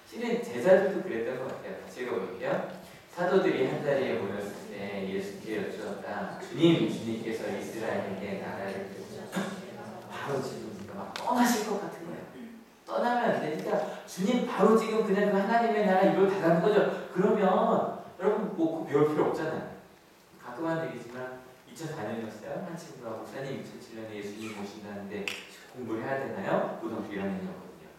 실은 제자들도 그랬던 것 같아요. 같이 읽어볼게요. 사도들이 한자리에 모였을 때 예수께 여쭈었다. 주님께서 이스라엘에게 나라를 바로 지금 막 떠나실 것 같은 거예요. 떠나면 안 되니까 주님 바로 지금 그냥 그 하나님의 나라 이걸 달라는 거죠. 그러면 여러분 뭐 배울 필요 없잖아요. 가끔 하는 얘기지만 2004년이었어요. 한 친구가 목사님 2007년에 예수님 모신다는데 공부를 해야 되나요? 고등학교 1학년이었거든요.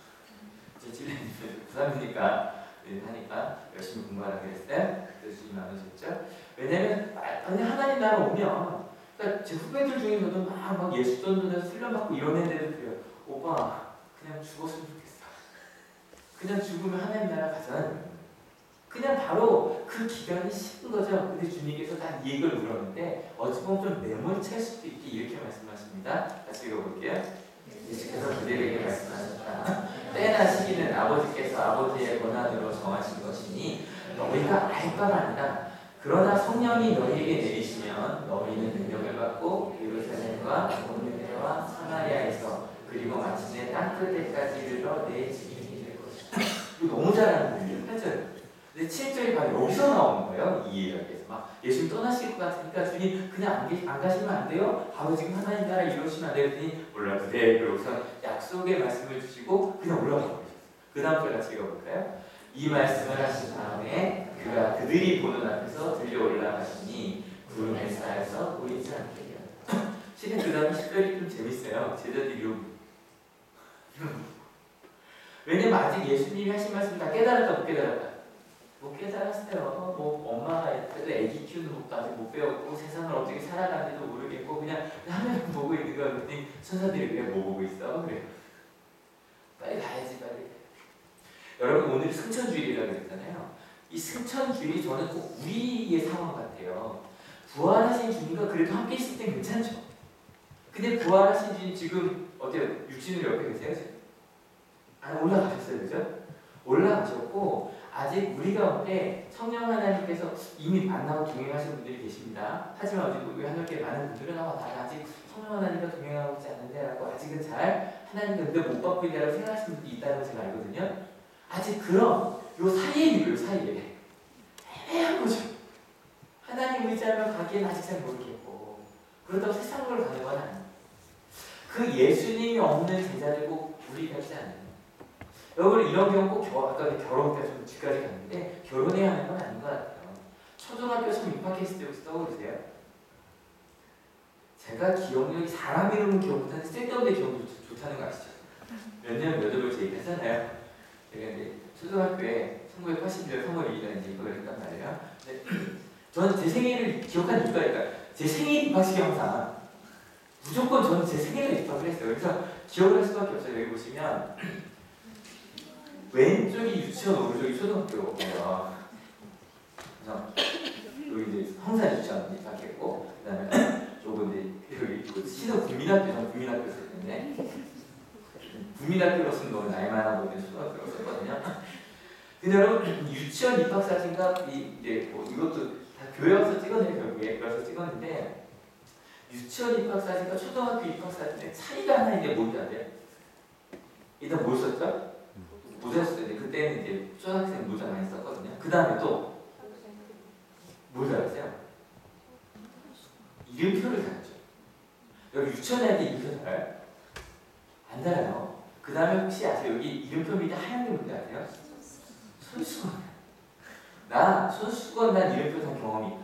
2007년이면 9살이니까 하니까 열심히 공부하라 그랬어요. 그래서 주님 안 오셨죠. 왜냐면 하나님 나라 오면 그러니까 제 후배들 중에서도 막 예수 전도해서 훈련받고 이런 애들도 그래요. 오빠 그냥 죽었으면 좋겠어. 그냥 죽으면 하나님 나라 가자는 거예요. 그냥 바로 그 기간이 식은 거죠. 근데 주님께서 딱 이 얘기를 물었는데 어찌 보면 좀 매몰찰 수도 있게 이렇게 말씀하십니다. 같이 읽어볼게요. 예수께서 그들에게 말씀하셨다. 때나 시기는 아버지께서 아버지의 권한으로 정하신 것이니 너희가 알 바가 아니라 그러나 성령이 너희에게 내리시면 너희는 능력을 받고 예루살렘과 온유대와 사마리아에서 그리고 마침내 땅 끝에까지 이르러 내 증인이 될 것이다. 이거 너무 잘하는 분이에요. 8절. 근데 7절이 바로 여기서 나오는 거예요. 이 이야기에서 막 예수님 떠나실 것 같으니까 주님 그냥 안 가시면 안 돼요? 바로 지금 하나님 나라 이루시면 안 돼요? 그랬더니 몰라도 돼. 그러고서 약속의 말씀을 주시고 그냥 올라가 버리셨어요. 그 다음 절 같이 읽어볼까요? 이 말씀을 하신 다음에 그가 그들이 보는 앞에서 들려 올라가시니 구름에 쌓여서 보이지 않게 되었다. 실은 그 다음 10절이 좀 재밌어요. 제자들이 왜냐면 아직 예수님이 하신 말씀 다 깨달았다 못 깨달았다? 못 깨달았어요. 뭐 엄마가 그래도 애기 키우는 법도 아직 못 배웠고 세상을 어떻게 살아가는지도 모르겠고 그냥 하늘 보고 있는 거 그랬더니 천사들이 그래 뭐 보고 있어? 그래 빨리 가야지 빨리. 여러분 오늘 승천주일이라고 그랬잖아요. 이 승천주일이 저는 꼭 우리의 상황 같아요. 부활하신 주님과 그래도 함께 있을 땐 괜찮죠. 근데 부활하신 주님 지금 어때요? 육신으로 옆에 계세요? 지금? 올라가셨어요, 그죠? 올라가셨고 아직 우리 가운데 성령 하나님께서 이미 만나고 동행하시는 분들이 계십니다. 하지만 아직 우리 하늘께 많은 분들은 나는 아직 성령 하나님과 동행하고 있지 않는데라고 아직은 잘 하나님과 은혜 못 받고 있다고 생각하시는 분들이 있다는 걸 제가 알거든요. 아직 그런 요 사이에 있는 거예요. 사이에 애매한 거죠. 하나님 의지하면 가기엔 아직 잘 모르겠고 그렇다고 세상으로 가는 건 아니에요. 그 예수님이 없는 제자들 꼭 우리 같지 않아요. 여러분 이런 경우 꼭 아까 결혼 때 좀 뒤까지 갔는데 결혼해야 하는 건 아닌 것 같아요. 초등학교 처음 입학했을 때 혹시 떠오르세요? 제가 기억력이 사람 이름은 기억 못하는데 쓸데없는 기억이 좋다는 거 아시죠? 몇 년 몇 월을 제 얘기하잖아요. 제가 이제 초등학교에 1980년 3월 2일에 이제 이걸 했단 말이에요. 근데 저는 제 생일을 기억하는 이유가 있어요. 제 생일 입학식이 항상 무조건 저는 제 생일에 입학을 했어요. 그래서 기억을 할 수밖에 없어요. 여기 보시면 왼쪽이 유치원, 오른쪽이 초등학교예요. 그래서 여기 이제 황산 유치원 입학했고, 그다음에 요거 이제 여기 시도 국민학교, 전 국민학교 쓸 텐데 국민학교로서는 너무 나이 많아 보이는 초등학교로 썼거든요. 근데 여러분 유치원 입학 사진과 이제 뭐 이것도 다 교회 와서 찍어내요. 결국에 그래서 찍었는데 유치원 입학 사진과 초등학교 입학 사진의 차이가 하나 있는데 뭔지 아세요? 일단 뭘 썼죠? 모자 썼는데 그때는 이제 초등학생 모자 많이 썼거든요. 그 다음에 또 뭘 달았어요? 이름표를 달았죠. 여기 유치원 애들 이름표 달아요? 안 달아요. 그 다음에 혹시 아세요? 여기 이름표 밑에 하얀 게 뭔지 아세요? 손수건. 나 손수건 난 이름표 단 경험이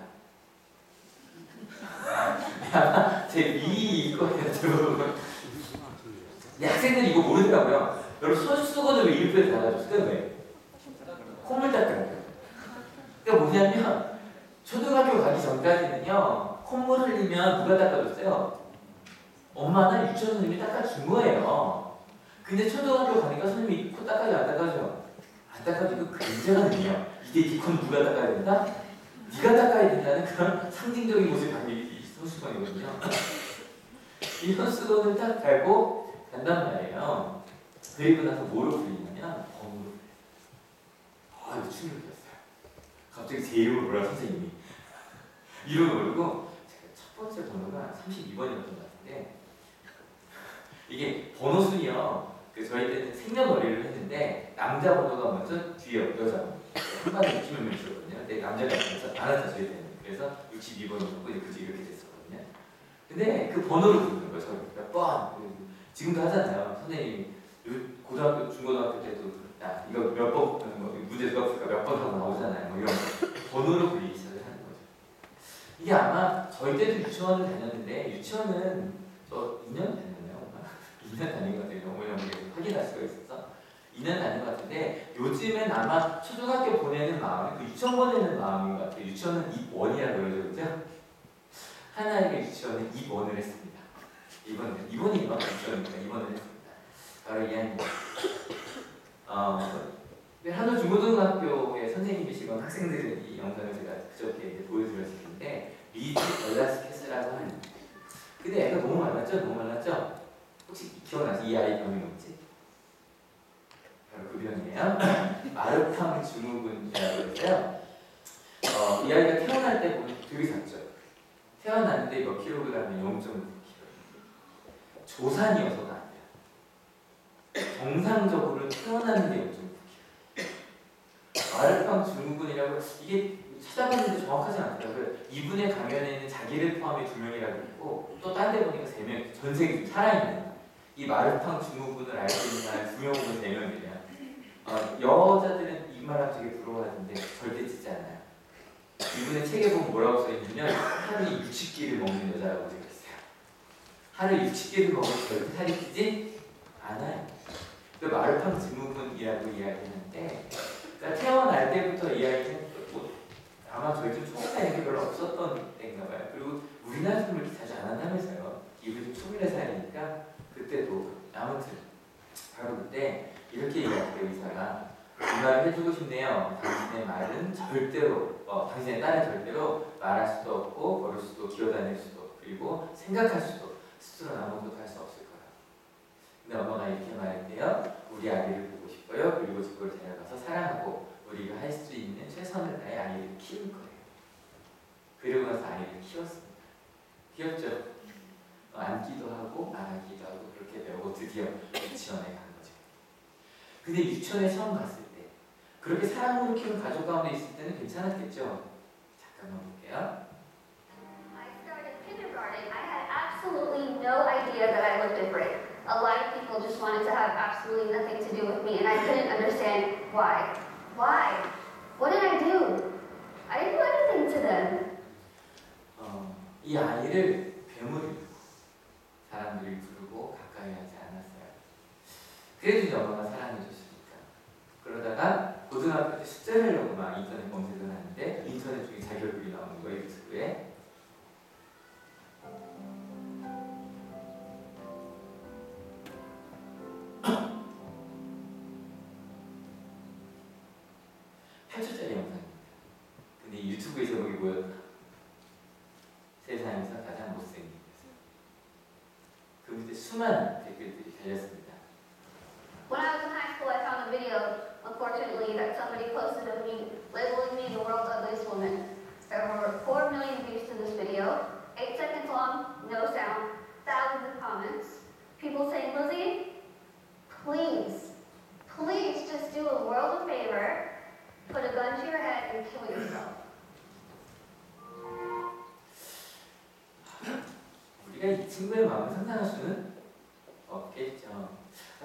있다. 제 위 이거에 들어오는 학생들이 이거 모르더라고요. 여러분 손수건을 왜 이름표에 달아줬어요? 왜? 콧물 닦으라고요. 그러니까 뭐냐면 초등학교 가기 전까지는요 콧물 흘리면 누가 닦아줬어요? 엄마나 유치원 선생님이 닦아준 거예요. 근데 초등학교 가니까 선생님이 코 닦아줘 안 닦아줘? 안 닦아주고 그 문제거든요. 이게 네 코는 누가 닦아야 된다? 네가 닦아야 된다는 그런 상징적인 모습이 담긴 이 손수건이거든요. 이 손수건을 딱 달고 간단 말이에요. 그리고 나서 뭐로 불리냐면 번호로. 이거 충격이었어요. 갑자기 제 이름을 몰라 선생님이. 이름을 모르고 제가 첫 번째 번호가 32번이었던 것 같은데 이게 번호 순이요. 저희 때는 생년월일을 했는데 남자 번호가 먼저 뒤에 여자 한마디 60명 있었거든요. 근데 남자가 먼저 많았다 저희 때는. 그래서 62번이었고 이제 이렇게 됐었거든요. 근데 그 번호를 부르는 거예요. 저희 몇 번. 지금도 하잖아요. 선생님이 고등학교, 중고등학교 때도 야 이거 몇 번, 문제 누가 풀까 몇 번 하고 나오잖아요. 뭐 이런 번호로 불리기 시작을 하는 거죠. 이게 아마 저희 때도 유치원을 다녔는데 유치원은 저 2년 다녔나요? 2년 다닌 것 같아요. 어머니 확인할 수가 있어서 2년 다닌 것 같은데 요즘엔 아마 초등학교 보내는 마음이 그 유치원 보내는 마음인 것 같아요. 유치원은 입원이라고 그러죠, 그죠? 하나에게 유치원은 입원을 했습니다. 이번이 유치원이니까 입원을 했습니다. 바로 이 아이입니다. 한우 중고등학교의 선생님이시건 학생들은 이 영상을 제가 그저께 보여드렸었는데 리즈 엘라스케스라고 하는 근데 애가 너무 말랐죠? 너무 말랐죠? 혹시 기억나세요? 이 아이 병이 뭐지? 바로 그 병이에요. 마르팡 증후군이라고 했어요. 이 아이가 태어날 때 보면 되게 작죠? 태어났는데 몇 킬로그램이 0.9kg 조산이어서가 안 돼요. 정상적으로 태어났는데 0.9kg 마르팡 증후군이라고 이게 찾아봤는데 정확하지 않더라고요. 이분의 가면에는 자기를 포함해 2명이라고 있고 또 딴 데 보니까 3명 전 세계 살아있는 이 마르팡 증후군을 알고 있는 사람 2명 혹은 4명이래요. 여자들은 이 말하면 되게 부러워하는데 절대 찍지 않아요. 이분의 책에 보면 뭐라고 써있냐면 하루에 60끼를 먹는 여자라고 되어있어요. 하루에 60끼를 먹으면 절대 살이 찌지 않아요. 그 마르팡 증후군이라고 이야기하는데 그러니까 태어날 때부터 이 아이는 아마 저희 좀 초기에 별로 없었던 때인가 봐요. 그리고 우리나라 춤을 자주 안 한다면서요. 이분이 24살이니까 그때도 아무튼 바로 그때 이렇게 얘기했대요. 의사가 이 말을 해주고 싶네요. 당신의 말은 절대로 당신의 딸은 절대로 말할 수도 없고 걸을 수도 기어다닐 수도 그리고 생각할 수도 스스로는 아무것도 할 수 없을 거야. 근데 엄마가 이렇게 말했대요. 우리 아기를 보고 싶어요. 그리고 저걸 데려가서 사랑하고 우리가 할 수 있는 최선을 다해 아이를 키울 거예요. 그러고 나서 아이를 키웠습니다. 귀엽죠? 앉기도 하고 말하기도 하고 그렇게 배우고 드디어 유치원에 간 거죠. 근데 유치원에 처음 갔을 때 그렇게 사랑으로 키운 가족 가운데 있을 때는 괜찮았겠죠? 잠깐만 볼게요. I started kindergarten. I had absolutely no idea that I looked different. A lot of people just wanted to have absolutely nothing to do with me, and I couldn't understand why. Why? What did I do? I didn't do anything to them. 이 아이를 괴물을 사람들이 부르고 가까이 하지 않았어요. 그래도 이제 엄마가 사랑해줬으니까. 그러다가 고등학교 때 숙제를 하려고 막 인터넷 검색을 하는데 인터넷 중에 자기 얼굴이 나오는 거예요. 유튜브에. (8초짜리) 영상입니다. 근데 이 유튜브의 제목이 뭐였나? 세상에서 가장 못생긴 여자. 그 밑에 수많은 댓글들이 달렸습니다. When I was in high school, I found a video, unfortunately, that somebody posted of me labeling me the world's ugliest woman. There were 4 million views to this video, 8 seconds long, no sound, thousands of comments. People saying, Lizzie, please, please just do a world a favor, put a gun to your head and kill yourself. 우리가 이 친구의 마음을 상상할 수는 없겠죠.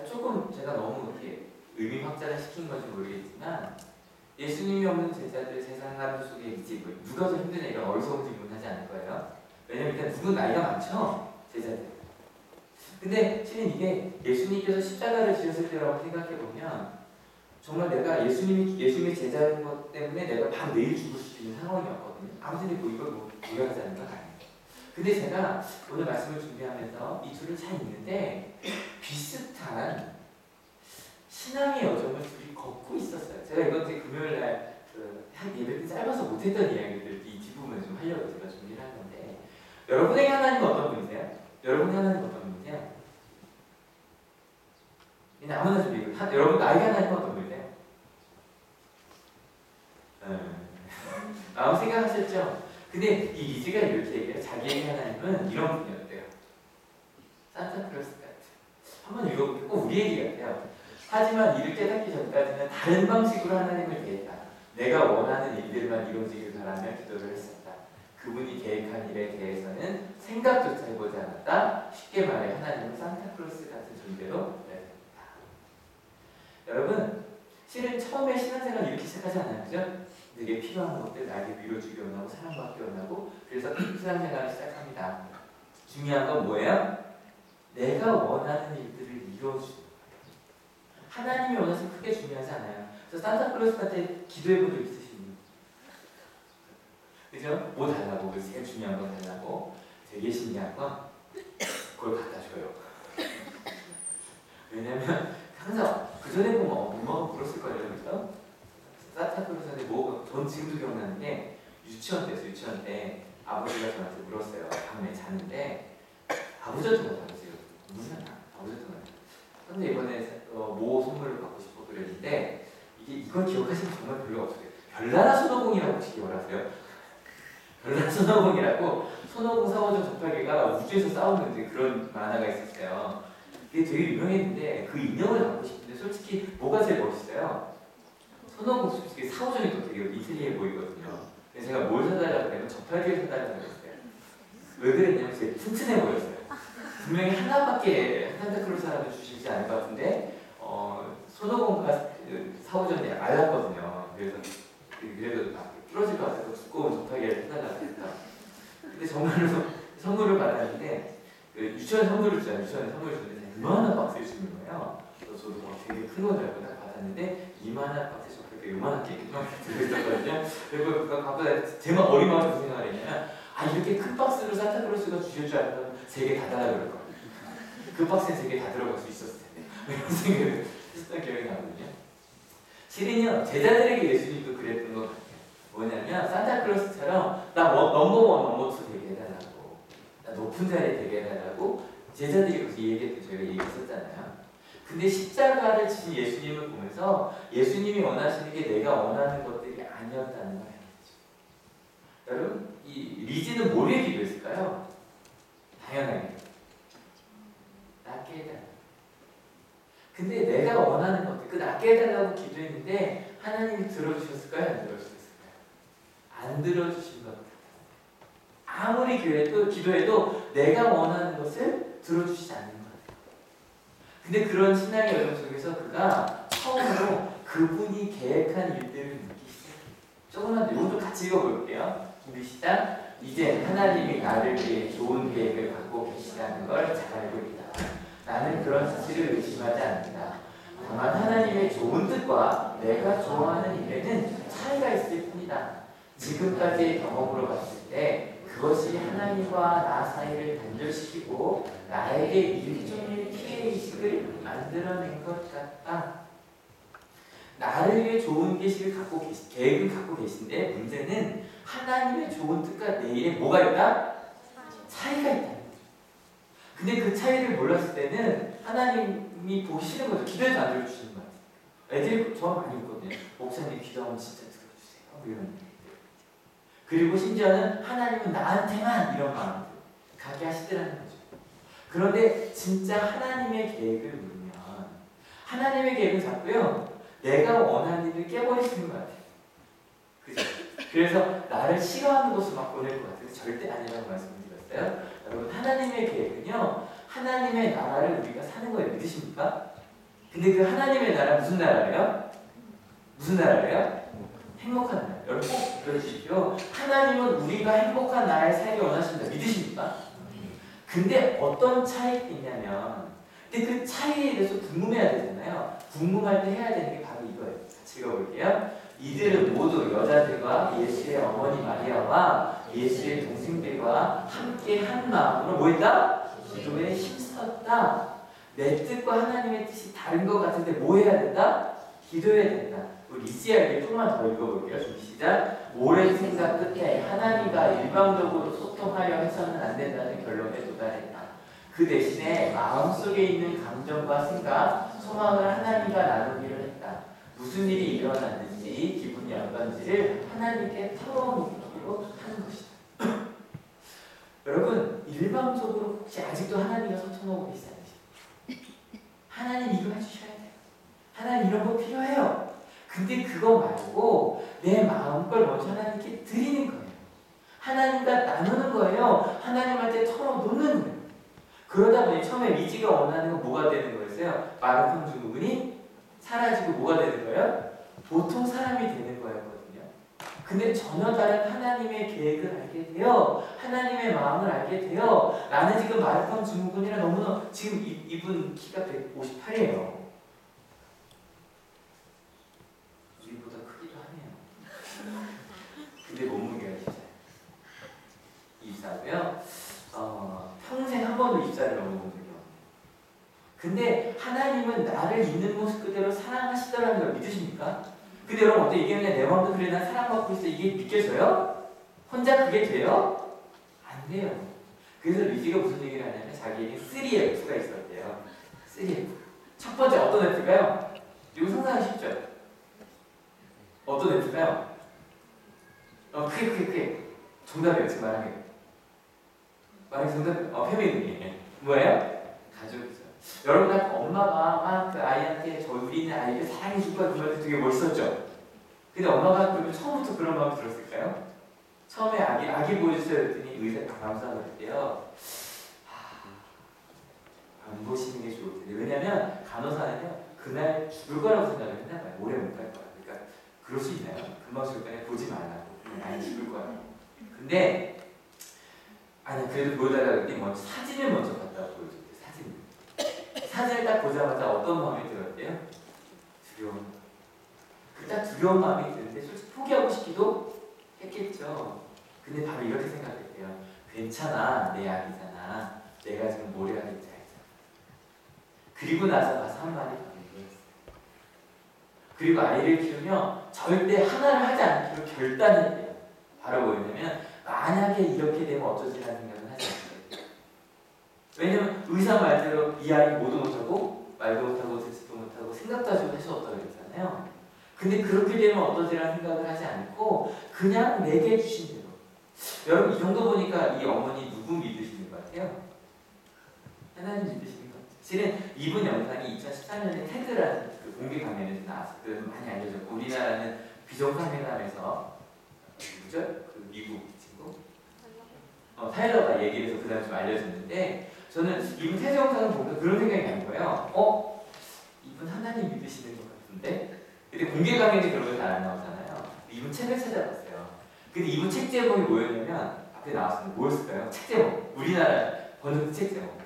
조금 제가 너무 이렇게 의미 확장을 시킨 건지 모르겠지만 예수님이 없는 제자들 세상 사람 속에 있지 누가 더 힘드냐 이런 어리석은 질문하지 않을 거예요. 왜냐면 일단 누군 나이가 많죠. 제자들. 근데 실은 이게 예수님께서 십자가를 지었을 때라고 생각해보면 정말 내가 예수님의 제자인 것 때문에 내가 바로 내일 죽을 수 있는 상황이었거든요. 아무튼 뭐 이걸 부여하자는 건 아니에요. 근데 제가 오늘 말씀을 준비하면서 이 둘을 잘 읽는데 비슷한 신앙의 여정을 둘이 걷고 있었어요. 제가 이번 주 금요일날 한 예배 때 짧아서 못했던 이야기들 이 뒷부분을 좀 하려고 제가 준비를 한 건데 여러분에게 하나님은 어떤 분이세요? 여러분의 하나님은 어떤 분이세요? 그냥 아무나 좀 얘기해요. 여러분 나에게 하나님은 어떤 분이세요? 아무 생각하셨죠? 근데 이 리즈가 이렇게 얘기해요. 자기에게 하나님은 이런 분이었대요. 산타클로스 같은. 한번 읽어볼게요. 꼭 우리 얘기 같아요. 하지만 이를 깨닫기 전까지는 다른 방식으로 하나님을 대했다. 내가 원하는 일들만 이루어지길 바라며 기도를 했었다. 그분이 계획한 일에 대해서는 생각조차 해보지 않았다. 쉽게 말해 하나님은 산타클로스 같은 존재로 여겼다. 여러분, 실은 처음에 신앙생활 이렇게 시작하지 않아요. 그죠? 내게 필요한 것들 나에게 위로주기 원하고 사랑받기 원하고 그래서 신앙생활을 시작합니다. 중요한 건 뭐예요? 내가 원하는 일들을 이루어주는 거예요. 하나님이 원해서 크게 중요하지 않아요. 그래서 산타클로스한테 기도해본 적 있으십니까? 그죠? 뭐 달라고 제일 중요한 거 달라고 되게 신기한 건 그걸 갖다 줘요. 왜냐면 항상 그 전에 보면 엄마가 물었을 거예요. 그죠? 산타클로스한테 전 지금도 기억나는데 유치원 때 아버지가 저한테 물었어요. 밤에 자는데 아버지였던 것 같아요. 무슨 아버지였던 것 같아요. 근데 이번에 모 선물을 받고 싶어 그랬는데 이걸 기억하시면 정말 별로 없어요. 별나라 손오공이라고 혹시 기억하세요? 별나라 손오공이라고 손오공 사오정 접하기가 우주에서 싸우는 그런 만화가 있었어요. 그게 되게 유명했는데 그 인형을 갖고 싶은데 솔직히 뭐가 제일 멋있어요? 손오공 솔직히 사오정이 또 되게 이슬리해 보이거든요. 그래서 제가 뭘 사달라고 하면 접할기를 사달라고 했어요. 왜 그랬냐면 되게 튼튼해 보였어요. 분명히 하나밖에 산타클로스 하나도 주시지 않을 것 같은데 손오공과 사오정이 말랐거든요. 그래서 그래도 부러질 것 같아서 두꺼운 접하기를 사달라고 했다. 근데 정말로 선물을 받았는데 유치원 선물을 주잖아요. 유치원에 선물을 주는데 이만한 박스를 주는 거예요. 그래서 저도 되게 큰 건 줄 알고 딱 받았는데 이만한 박스에 접하기가 요만하게 들어있었거든요. 그리고 그거 갖고 제가 어린 마음에 무슨 생각을 했냐면 이렇게 큰 박스로 산타클로스가 주실 줄 알았다면 3개 다 달라고 그럴 거예요. 그 박스에 3개 다 들어갈 수 있었을 텐데 이런 생각을 했던 기억이 나거든요. 실은요 제자들에게 예수님도 그랬던 것 같아요. 뭐냐면 산타클로스처럼 나 넘버원 넘버2 되게 해달라고, 나 높은 자리 되게 해달라고 제자들이 그래서 얘기했던 저희가 얘기했었잖아요. 근데 십자가를 지신 예수님을 보면서 예수님이 원하시는 게 내가 원하는 것들이 아니었다는 걸 알겠죠. 여러분, 이 리즈는 뭐를 기도했을까요? 당연하게 낫게 해달라. 근데 내가 원하는 것들, 그 낫게 해달라고 기도했는데 하나님이 들어주셨을까요? 안 들어주셨을까요? 안 들어주신 것 같아요. 아무리 기도해도 내가 원하는 것을 들어주시지 않는 것 같아요. 근데 그런 신앙의 여정 속에서 그가 처음으로 그분이 계획한 일들을 느끼기 시작해요. 조금만 더 이것도 같이 읽어볼게요. 우리 시작. 이제 하나님이 나를 위해 좋은 계획을 갖고 계시다는 걸 잘 알고 있다. 나는 그런 사실을 의심하지 않는다. 다만 하나님의 좋은 뜻과 내가 좋아하는 일에는 차이가 있을 뿐이다. 지금까지의 경험으로 봤을 때 그것이 하나님과 나 사이를 단절시키고 나에게 일종의 피해의식을 만들어낸 것 같다. 나를 위해 좋은 계획을 갖고 계신데 문제는 하나님의 좋은 뜻과 내 일에 뭐가 있다? 차이가 있다. 근데 그 차이를 몰랐을 때는 하나님이 보시는 거죠. 기도해도 안 들어주시는 것 같아요. 애들이 저 많이 있거든요. 목사님 기도하면 진짜 들어주세요. 이런. 그리고 심지어는 하나님은 나한테만 이런 마음을 가게 하시더라는 거죠. 그런데 진짜 하나님의 계획을 물으면 하나님의 계획은 자꾸요 내가 원하는 일을 깨버리시는 것 같아요. 그죠? 그래서 나를 싫어하는 곳을 막 보낼 것 같아요. 절대 아니라고 말씀드렸어요. 여러분, 하나님의 계획은요 하나님의 나라를 우리가 사는 거에 믿으십니까? 근데 그 하나님의 나라 무슨 나라래요? 무슨 나라래요? 행복한 나라. 여러분 꼭 들어주십시오. 하나님은 우리가 행복한 나라에 살기 원하십니다. 믿으십니까? 근데 어떤 차이가 있냐면, 근데 그 차이에 대해서 궁금해야 되잖아요. 궁금할 때 해야 되는 게 바로 이거예요. 같이 읽어볼게요. 이들은 모두 여자들과 예수의 어머니 마리아와 예수의 동생들과 함께 한 마음으로 뭐 했다? 기도에 힘썼다. 내 뜻과 하나님의 뜻이 다른 것 같은데 뭐 해야 된다? 기도해야 된다. 우리 이시야에게 조금만 더 읽어볼게요. 시작. 오랜 생각 끝에 하나님과 일방적으로 소통하려 해서는 안 된다는 결론에 도달했다. 그 대신에 마음속에 있는 감정과 생각, 소망을 하나님과 나누기를 했다. 무슨 일이 일어났는지, 기분이 어떤지를 하나님께 털어놓기로 하는 것이다. 여러분, 일방적으로 혹시 아직도 하나님과 소통하고 계시지 않으십니까? 하나님 이거 해주셔야 돼요. 하나님 이런 거 필요해요. 근데 그거 말고 내 마음 걸 먼저 하나님께 드리는 거예요. 하나님과 나누는 거예요. 하나님한테 털어놓는 거예요. 그러다 보니 처음에 리지가 원하는 건 뭐가 되는 거였어요? 마라톤 증후군이 사라지고 뭐가 되는 거예요? 보통 사람이 되는 거였거든요. 근데 전혀 다른 하나님의 계획을 알게 돼요. 하나님의 마음을 알게 돼요. 나는 지금 마라톤 증후군이라 너무나 지금 이분 키가 158이에요. 우리보다 크기도 하네요. 근데 몸무게가 24고요. 평생 한 번도 24를 넘어본 적이 없네요. 근데 하나님은 나를 있는 모습 그대로 사랑하시더라는 걸 믿으십니까? 근데 여러분 어때? 이게 그냥 내 마음도 그래 난 사랑받고 있어 이게 믿겨져요? 혼자 그게 돼요? 안 돼요. 그래서 리지가 무슨 얘기를 하냐면 자기에게 3F가 있었대요. 3F. 첫 번째 어떤 F일까요? 이거 상상하기 쉽죠? 어떤 F일까요? 크게 정답이에요. 지금 말한 게 정답. 페미니즘. 뭐예요? 가족이죠. 여러분 엄마가 막 그 아이한테 우리는 아이를 사랑해줄 거야 그 말도 되게 멋있었죠. 근데 엄마가 그러면 처음부터 그런 마음이 들었을까요? 처음에 아기 보여주세요 했더니 의사가 감사하고 그랬대요. 안 보시는 게 좋을 텐데. 왜냐면 간호사는요 그날 죽을 거라고 생각을 했나 봐요. 오래 못 갈 거야. 그러니까 그럴 수 있나요? 금방 죽을 거니까 보지 말라고. 아니 죽을 거야. 근데 아니 그래도 보여달라고 했더니 먼저 사진을 먼저 갖다 보여줬대요. 사진을 딱 보자마자 어떤 마음이 들었대요? 두려움. 딱 두려운 마음이 드는데 솔직히 포기하고 싶기도 했겠죠. 근데 바로 이렇게 생각했대요. 괜찮아, 내 아기잖아. 내가 지금 뭘 해야 될지 알잖아. 그리고 나서 가서 한 말이 바로 이거였어요. 그리고 아이를 키우며 절대 하나를 하지 않기로 결단을 해요. 바로 뭐냐면 만약에 이렇게 되면 어쩌지라는 생각은 하지 않아요. 왜냐면 의사 말대로 이 아이 뭐도 못하고 말도 못하고 듣지도 못하고 생각도 하지 할 수 없다고 그랬잖아요. 근데 그렇게 되면 어떠지라는 생각을 하지 않고 그냥 내게 주신 대로. 여러분 이 정도 보니까 이 어머니 누구 믿으시는 것 같아요? 하나님 믿으시는 것 같아요. 실은 이분 영상이 2014년에 테드라는 그 공개 강연에서 나왔어요. 그래서 많이 알려졌고 우리나라는 비정상회담에서 누구죠? 그 미국 친구? 타일러가 얘기를 해서 그 다음에 좀 알려졌는데 저는 이분 테드 영상을 보면서 그런 생각이 나는 거예요. 이분 하나님 믿으시는 것 같은데? 근데 공개 강연이 그런 거 잘 안 나오잖아요. 이분 책을 찾아봤어요. 근데 이분 책 제목이 뭐였냐면 앞에 나왔습니다. 뭐였을까요? 책 제목. 우리나라 번역 책 제목.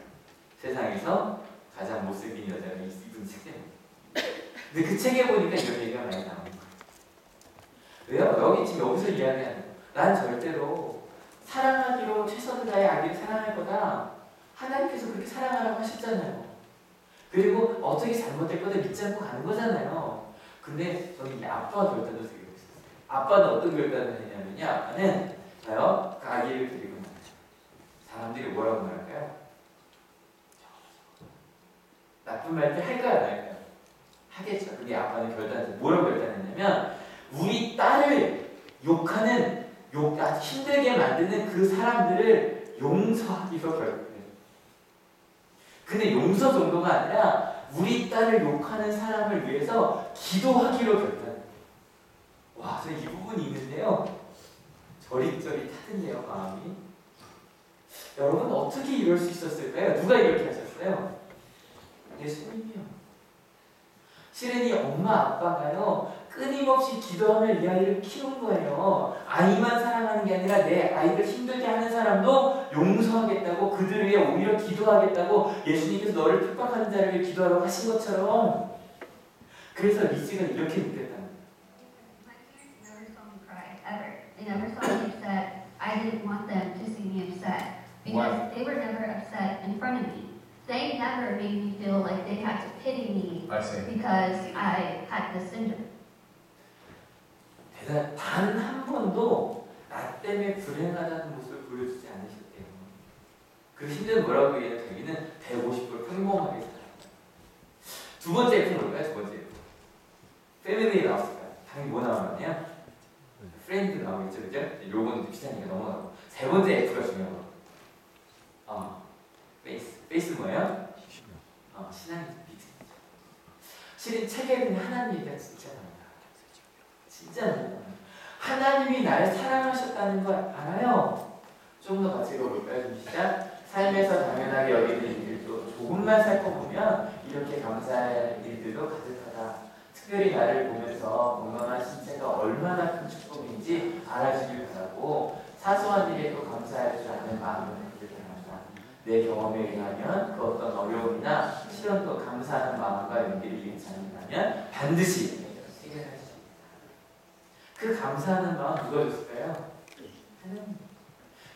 세상에서 가장 못생긴 여자가 이분 책 제목. 근데 그 책에 보니까 이런 얘기가 많이 나오는 거예요. 왜요? 여기서 이야기하는 거. 난 절대로 사랑하기로 최선을 다해 아기를 사랑할 거다. 하나님께서 그렇게 사랑하라고 하셨잖아요. 그리고 어떻게 잘못될 거다 믿지 않고 가는 거잖아요. 근데 저는 이 아빠가 결단을 되게 있었어요. 아빠는 어떤 결단을 했냐면요. 아빠는 저요, 그 아기를 데리고 나가요. 사람들이 뭐라고 말할까요? 나쁜 말들 할까요? 안 할까요? 하겠죠. 근데 아빠는 뭐라고 결단했냐면 우리 딸을 욕하는 힘들게 만드는 그 사람들을 용서하기로 결단해요. 근데 용서 정도가 아니라 우리 딸을 욕하는 사람을 위해서 기도하기로 결단해요. 와, 저 이 부분이 있는데요. 저릿저릿하던데요, 마음이. 여러분 어떻게 이럴 수 있었을까요? 누가 이렇게 하셨어요? 예수님이요. 실은 이 엄마 아빠가요 끊임없이 기도하며 이 아이를 키운 거예요. 아이만 사랑하는 게 아니라 내 아이를 힘들게 하는 사람도 용서하겠다고, 그들을 위해 오히려 기도하겠다고 예수님께서 너를 핍박하는 자를 위해 기도하라고 하신 것처럼. 그래서 리즈가 이렇게 느꼈다는 거예요. My parents never saw me cry, ever. They never saw me upset. I didn't want them to see me upset because they were never upset in front of me. They never made me feel like they had to pity me I see. because I had this syndrome. 단 한 번도 나 때문에 불행하다는 모습을 보여주지 않으셨대요. 그 심지어 뭐라고 얘기해요? 자기는 150% 평범하게 살아요. 두 번째 F는 뭘까요? 두 번째 F. 패밀리에 나왔을까요? 당연히 뭐 나오나요? 프렌드 나오겠죠, 그죠? 요거는 비슷하니까 넘어가고. 세 번째 F가 중요한 거. 페이스. 페이스 뭐예요? 신앙이죠. 실은 책에 보면 하나님 얘기가 진짜 많아요. 진짜 많아요. 하나님이 나를 사랑하셨다는 걸 알아요. 좀 더 같이 읽어볼까요? 좀 시작. 삶에서 당연하게 여기는 일들도 조금만 살펴보면 이렇게 감사할 일들도 가득하다. 특별히 나를 보면서 건강한 신체가 얼마나 큰 축복인지 알아주길 바라고 사소한 일에도 감사할 줄 아는 마음을 갖길 바란다. 내 경험에 의하면 그 어떤 어려움이나 시련도 감사하는 마음과 용기를 잃지 않는다면 반드시 해결할 수 있다. 그 감사하는 마음 누가 줬을까요? 하나님.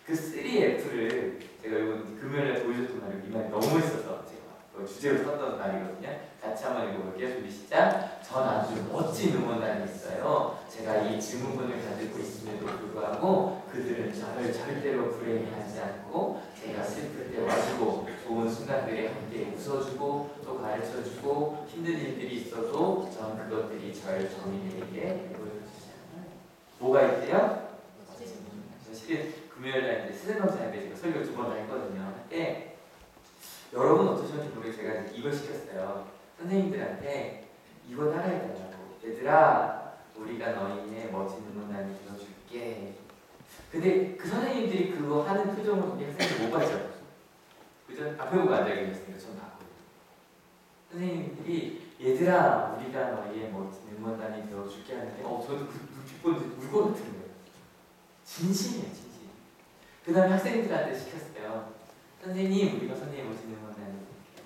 그 3F를 제가 이번 금요일에 보여줬던 말이 이 말이 너무 있어서 제가 주제로 썼던 말이거든요. 같이 한번 읽어볼게요. 준비 시작. 전 아주 멋진 응원단이 있어요. 제가 이 증후군을 가지고 있음에도 불구하고 그들은 저를 절대로 불행해하지 않고 제가 슬플 때 와주고 좋은 순간들에 함께 웃어주고 또 가르쳐주고 힘든 일들이 있어도 전 그것들이 저를 정인에게 보여주지 않아요. 뭐가 있대요? 사실 금요일날 이제 수련검사할 때 제가 설교 2번 다 했거든요. 그때 여러분 어떠셨는지 모르겠어요. 제가 이걸 시켰어요. 선생님들한테 이거 따라해달라고. 얘들아, 우리가 너희의 멋진 응원단이 되어줄게. 근데 그 선생님들이 그거 하는 표정을 우리 학생들 못 봤죠? 그죠? 앞에 보고 앉아 계셨으니까 전 봤거든요. 선생님들이 얘들아, 우리가 너희의 멋진 응원단이 되어줄게 하는데 저도 그 눈빛 보는데 울 것 같은 거예요. 진심이에요, 진심. 그 다음에 학생들한테 시켰어요. 선생님, 우리가 선생님 멋진 응원단이 되어줄게.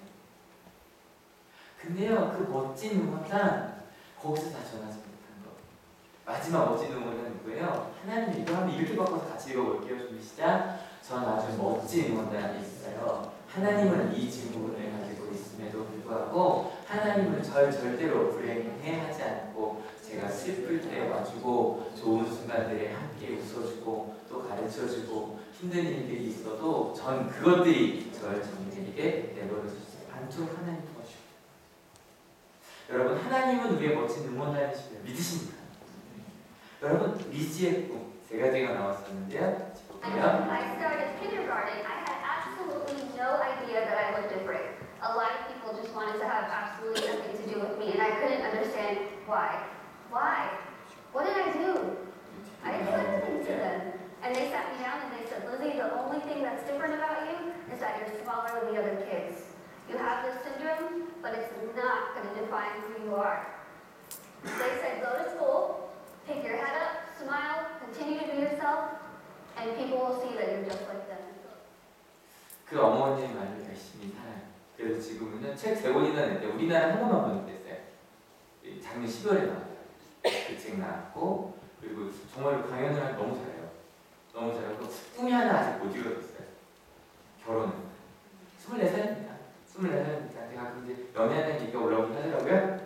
근데요, 그 멋진 응원단 거기서 다 전하지 못한 거. 마지막 멋진 응원단 누구예요? 하나님. 이거 한번 이렇게 바꿔서 같이 읽어볼게요. 준비 시작. 전 아주 멋진 응원단이 있어요. 하나님은 이 증후군을 가지고 있음에도 불구하고 하나님은 절 절대로 불행해 하지 않고 슬플 때 와주고 좋은 순간들에 함께 웃어주고 또 가르쳐주고 힘든 일들이 있어도 전 그것들이 저를 정리되게 내버려주세요. 반쪽 하나님 도와주고. 여러분 하나님은 우리의 멋진 응원단이시며 믿으십니까? 여러분 리지의 꿈 세 가지가 나왔었는데요. When 볼게요. I started kindergarten, I had absolutely no idea that I looked different. A lot of people just wanted to have absolutely nothing to do with me, and I couldn't understand why. Why? What did I do? I didn't do anything to them. And they sat me down and they said, Lizzie, the only thing that's different about you is that you're smaller than the other kids. You have this syndrome, but it's not going to define who you are. They said, go to school, pick your head up, smile, continue to be yourself, and people will see that you're just like them. 그 어머니의 말을 열심히 살아요. 그래서 지금은 책 3권이나 냈는데 우리나라 한 권만 번역됐어요. 작년 10월에 나왔어요. 그 책 나왔고 그리고 정말로 강연을 하기 너무 잘해요. 너무 잘하고 꿈이 하나 아직 못 이루어졌어요. 결혼은 24살입니다. 24살입니다. 제가 이제 연애하는 얘기가 올라오긴 하더라고요.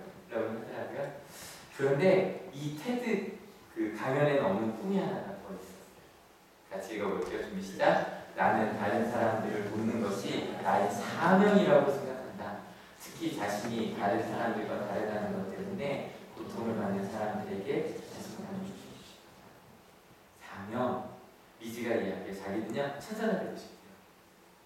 그런데 이 테드 그 강연에는 없는 꿈이 하나가 더 있었어요. 같이 읽어볼게요. 준비 시작. 나는 다른 사람들을 돕는 것이 나의 사명이라고 생각한다. 특히 자신이 다른 사람들과 다르다는 것 때문에 고통을 받는 사람들에게 자신감을 주십시오. 사명. 리지가 이야기해 자기는요 천사가 되고 싶대요.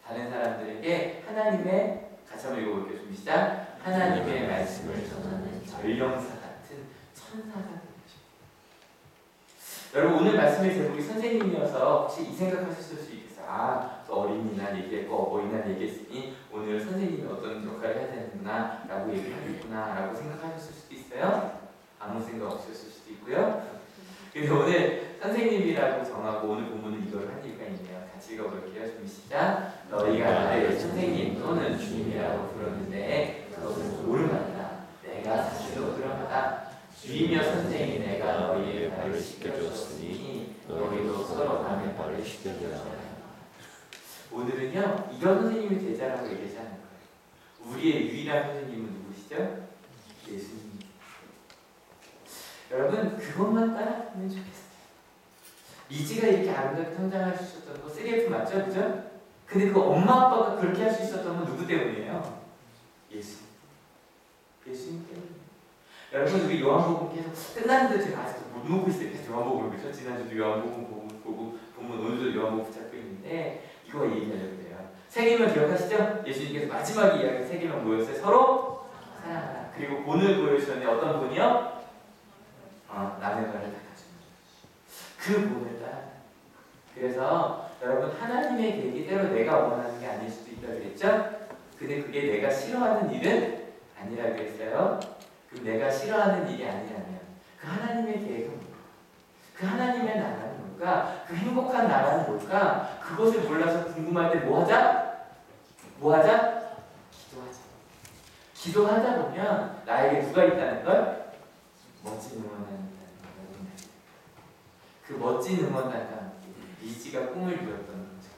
다른 사람들에게 하나님의 같이 한번 읽어볼게요. 준비 시작. 하나님의 말씀을 전하는 전령사 같은 천사가 되고 싶대요. 여러분 오늘 말씀의 제목이 선생님이어서 혹시 이 생각하셨을 수 있겠어요. 아, 또 어린이날 얘기했고 어버이날 얘기했으니 오늘 선생님이 어떤 역할을 해야 되는구나 라고 얘기를 하겠구나 라고 생각하셨을 수도 있어요. 아무 생각 없으셨을 수도 있고요. 근데 오늘 선생님이라고 정하고 오늘 본문은 이걸 한 이유가 있네요. 같이 읽어볼게요. 준비 시작. 너희가 나를 선생님 또는 주님이라고 부르는데 그것은 옳음하다. 내가 사실로 그러하다. 주이며 선생이 내가 너희의 발을 씻겨주었으니 너희도 서로 남의 발을 씻겨주라. 오늘은요 이런 선생님이 제자라고 얘기하지 않을 거예요. 우리의 유일한 선생님은 누구시죠? 예수님. 여러분 그것만 따라하면 좋겠어요. 리지가 이렇게 아름답게 성장할 수 있었던 거 3F 맞죠? 그죠? 근데 그 엄마 아빠가 그렇게 할 수 있었던 건 누구 때문이에요? 예수님 때문이에요. 여러분 우리 요한복음 계속 끝났는데 제가 아직도 못 놓고 있어요. 계속 요한복음을 그렇죠? 지난주도 요한복음 보고 본문 오늘도 요한복음 붙잡고 있는데 이거 얘기하려고 해요. 세 개만 기억하시죠? 예수님께서 마지막 이야기 세 개만 모였어요. 서로 사랑하라. 그리고 본을 보여주셨는데 어떤 본이요? 남의 발을 닦아주는 그 본을 따라. 그래서 여러분 하나님의 계획이대로 내가 원하는 게 아닐 수도 있다고 그랬죠? 근데 그게 내가 싫어하는 일은 아니라 그랬어요. 그럼 내가 싫어하는 일이 아니라면 그 하나님의 계획은 뭘까? 그 하나님의 나라는 뭘까? 그 행복한 나라는 뭘까? 그것을 몰라서 궁금할 때 뭐 하자? 기도하자. 기도하다 보면 나에게 누가 있다는 걸? 멋진 응원단이 있다는 걸. 그 멋진 응원단과 함께 리지가 꿈을 이뤘던 거죠.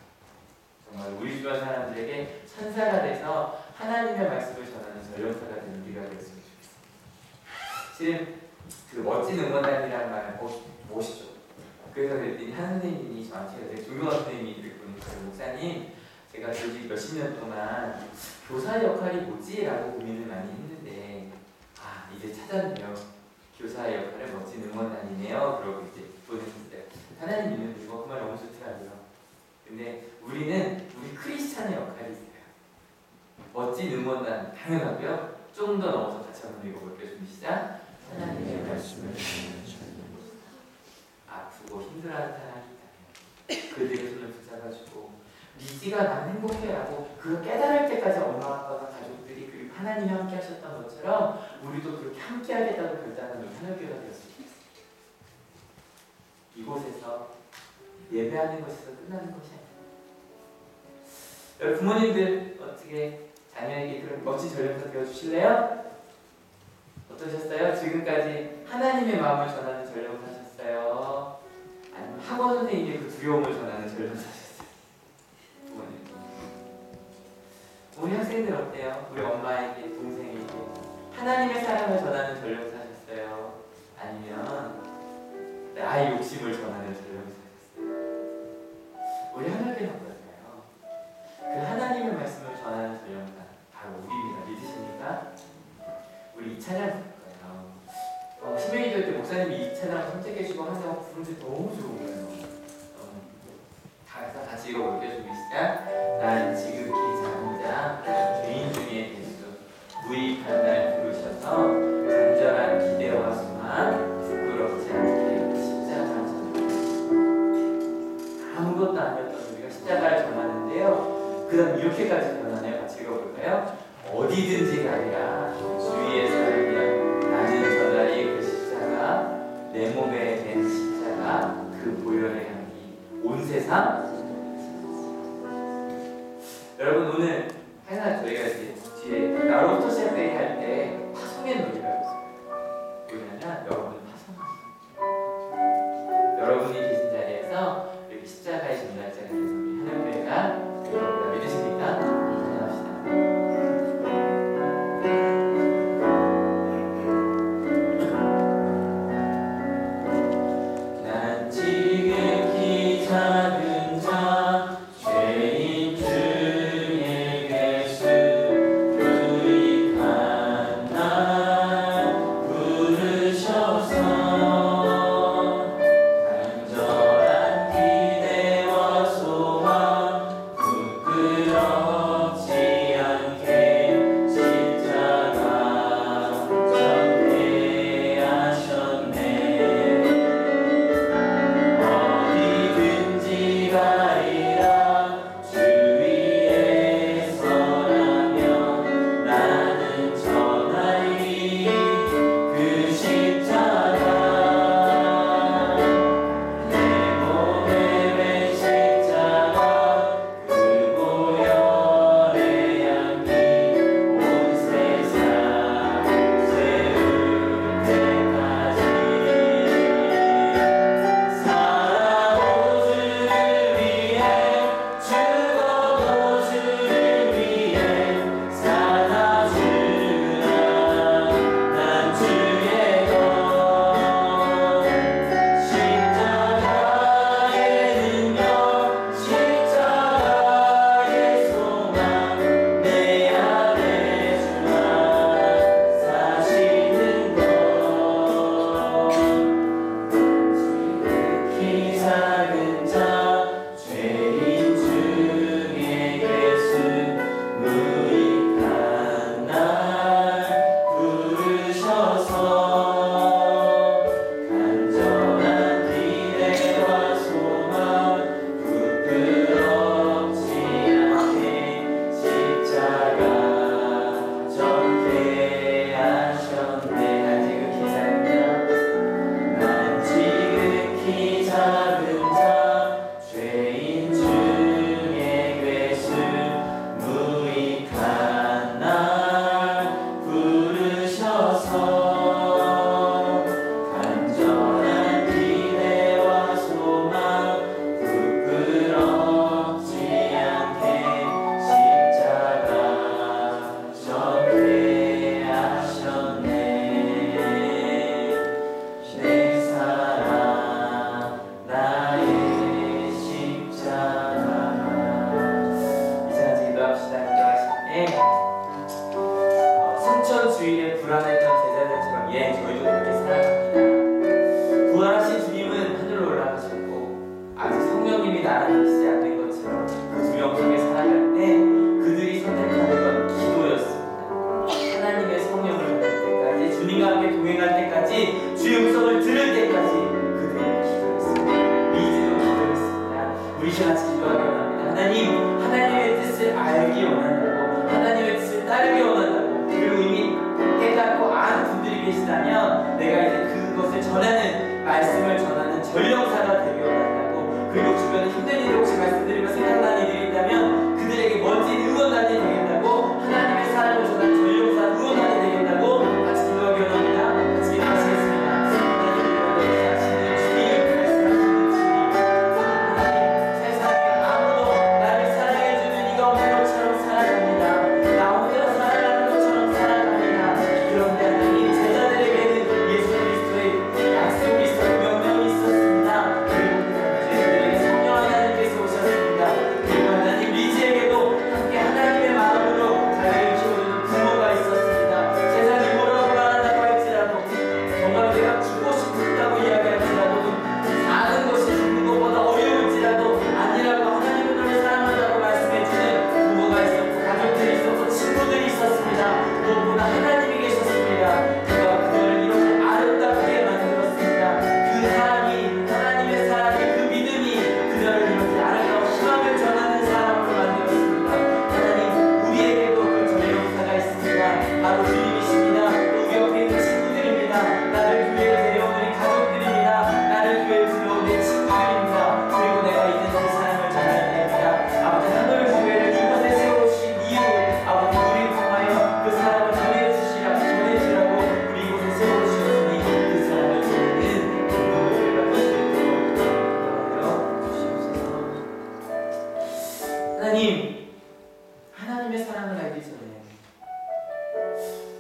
정말 우리 주변 사람들에게 천사가 돼서 하나님의 말씀을 전하는 전령사가 되는 우리가 되었으면 좋겠어요. 실은 그 멋진 응원단이라는 말은 멋있죠. 그래서 그랬더니 한 선생님이 저한테 되게 존경하는 선생님이 이렇게 보니까 목사님 제가 조직 몇십 년 동안 교사 역할이 뭐지? 라고 고민을 많이 했는데 이제 찾았네요. 교사의 역할을 멋진 응원단이네요. 그러고 이제 보냈어요. 하나님 믿는 그리고 그 말 너무 좋더라고요. 근데 우리 크리스찬의 역할이 있어요. 멋진 응원단 당연하고요. 좀 더 넘어서 같이 한번 읽어볼게요. 준비 시작. 하나님의 말씀을 아프고 힘들어하는 사람이 있다면 그들의 손을 붙잡아주고 리지가 난 행복해라고 그걸 깨달을 때까지 엄마 아빠가 가족들이 그리고 하나님이 함께 하셨던 것처럼 우리도 그렇게 함께 하겠다고 결단하는 하늘교회가 되었으면 좋겠습니다. 이곳에서 예배하는 것에서 끝나는 것이 아니에요. 여러분 부모님들 어떻게 자녀에게 그런 멋진 전령사 되어주실래요? 어떠셨어요? 지금까지 하나님의 마음을 전하는 전령사셨어요? 아니면 학원 선생님의 그 두려움을 전하는 전령사셨어요? 부모님. 우리 학생들 어때요? 우리 엄마에게, 동생에게 하나님의 사랑을 전하는 전령사셨어요? 아니면 나의 욕심을 전하는 전령사였어요? 우리 하나님은 어떨까요? 그 하나님의 말씀을 전하는 전령사 바로 우리입니다. 믿으십니까? 우리 이 찬양 부를 거예요. 신명기 기도 때 목사님이 이 찬양을 선택해주고 하는 부르는데 너무 좋은 거예요. 다 같이 읽어볼게요. 준비 시작. 난 지극히 작은 자 죄인 중에 대수 무익한 날 부르셔서 간절한 기대와 소망 부끄럽지 않게 십자가 전하는 아무것도 아니었던 우리가 십자가를 전하는데요. 그 다음 이렇게까지 변하네요. 같이 읽어볼까요? 어디든지 가리라 주위의 사람이야 나는 저자리 그 십자가 내 몸에 낸 십자가 그 보혈의 향기 온 세상. 여러분 오늘 하나 저희가 이제 뒤에 나로부터 시작되게 할 때 파송의 놀이가 있어요. 뭐냐면 여러분 파송하시죠. 여러분이 계신 자리에서 이렇게 십자가의 전달자가 돼서 우리 하나님께가 여러분을 믿으십니까? 찬양합시다. 난 지극히 작은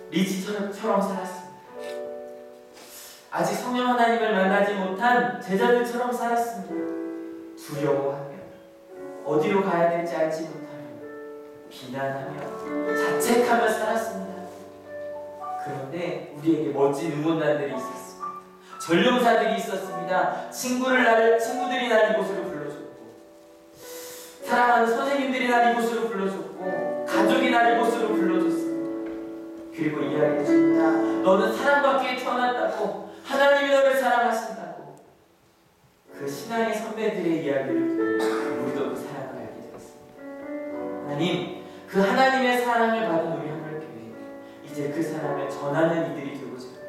리치처럼 살았습니다. 아직 성령 하나님을 만나지 못한 제자들처럼 살았습니다. 두려워하며 어디로 가야 될지 알지 못하며 비난하며 자책하며 살았습니다. 그런데 우리에게 멋진 응원단들이 있었습니다. 전령사들이 있었습니다. 친구들이 날 이곳으로 불러줬고, 사랑하는 선생님들이 날 이곳으로 불러줬고, 가족이 날 이곳으로 불러줬습니다. 그리고 이야기해줍니다. 너는 사랑받기에 태어났다고, 하나님이 너를 사랑하신다고. 그 신앙의 선배들의 이야기를 듣고 우리도 그 사랑을 알게 되었습니다. 하나님, 그 하나님의 사랑을 받은 우리 하늘교회, 이제 그 사랑을 전하는 이들이 되고자 합니다.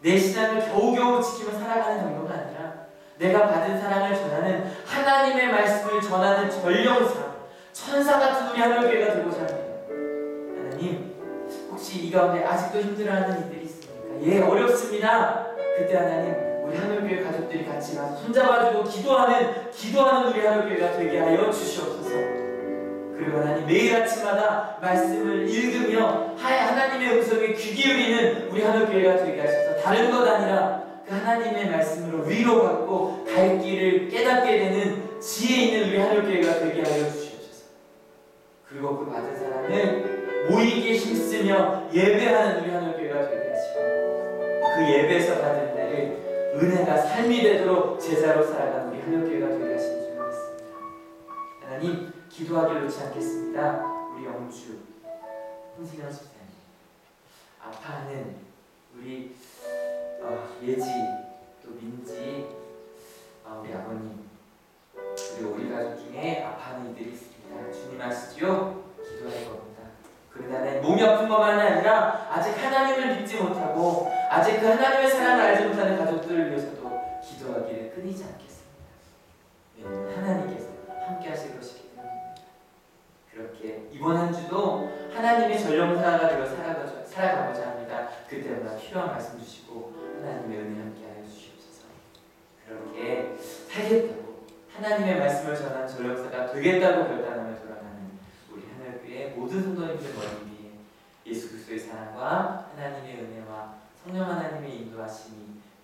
내 신앙을 겨우겨우 지키며 살아가는 정도가 아니라 내가 받은 사랑을 전하는 하나님의 말씀을 전하는 전령사, 천사 같은 우리 하늘교회가 되고자 합니다. 하나님, 혹시 이 가운데 아직도 힘들어하는 이들이 있습니까? 예, 어렵습니다. 그때 하나님, 우리 하늘교회 가족들이 같이 가서 손잡아주고 기도하는 우리 하늘교회가 되게 하여 주시옵소서. 그리고 하나님, 매일 아침마다 말씀을 읽으며 하나님의 음성에 귀 기울이는 우리 하늘교회가 되게 하셔서 다른 것 아니라 그 하나님의 말씀으로 위로받고 갈 길을 깨닫게 되는 지혜 있는 우리 하늘교회가 되게 하여 주시옵소서. 그리고 그 받은 사랑을 모이기에 힘쓰며 예배하는 우리 하늘교회가 되게 하시고, 그 예배에서 받은 때를 은혜가 삶이 되도록 제자로 살아가는 우리 하늘교회가 되게 하시는 줄 믿습니다. 하나님, 기도하기를 놓지 않겠습니다. 우리 영주 홍진영 집사님, 아파하는 우리 예지, 또 민지, 우리 아버님, 그리고 우리 가족 중에 아파하는 이들이 있습니다. 주님 아시죠? 기도할 겁니다. 그러나 하나님, 몸이 아픈 것만이 아니라 아직 하나님을 믿지 못하고 아직 그 하나님의 사랑을 알지 못하는 가족들을 위해서도 기도하기를 끊이지 않겠습니다. 왜냐하면 하나님께서 함께 하실 것이기 때문입니다. 그렇게 이번 한 주도 하나님의 전령사가 되어 살아가고자 합니다. 그때마다 필요한 말씀 주시고 하나님의 은혜 함께 하여 주시옵소서. 그렇게 살겠다고 하나님의 말씀을 전하는 전령사가 되겠다고 결단하며 돌아가는 우리 하늘교회 모든 성도님들 머리 위에 예수 그리스도의 사랑과 하나님의 은혜와 성령 하나님의 인도하심이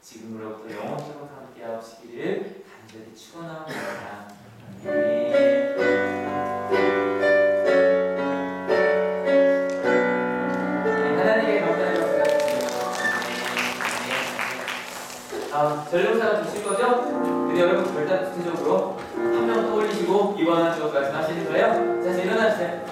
지금으로부터 영원토록 함께 하시기를 간절히 축원합니다. 하나님의 감사의 박수가 드립니다. 전령사가 되실 거죠? 근데 여러분 절대 구체적으로 한 명 떠올리시고 이번 한 주까지 하시는 거예요. 자, 일어나주세요.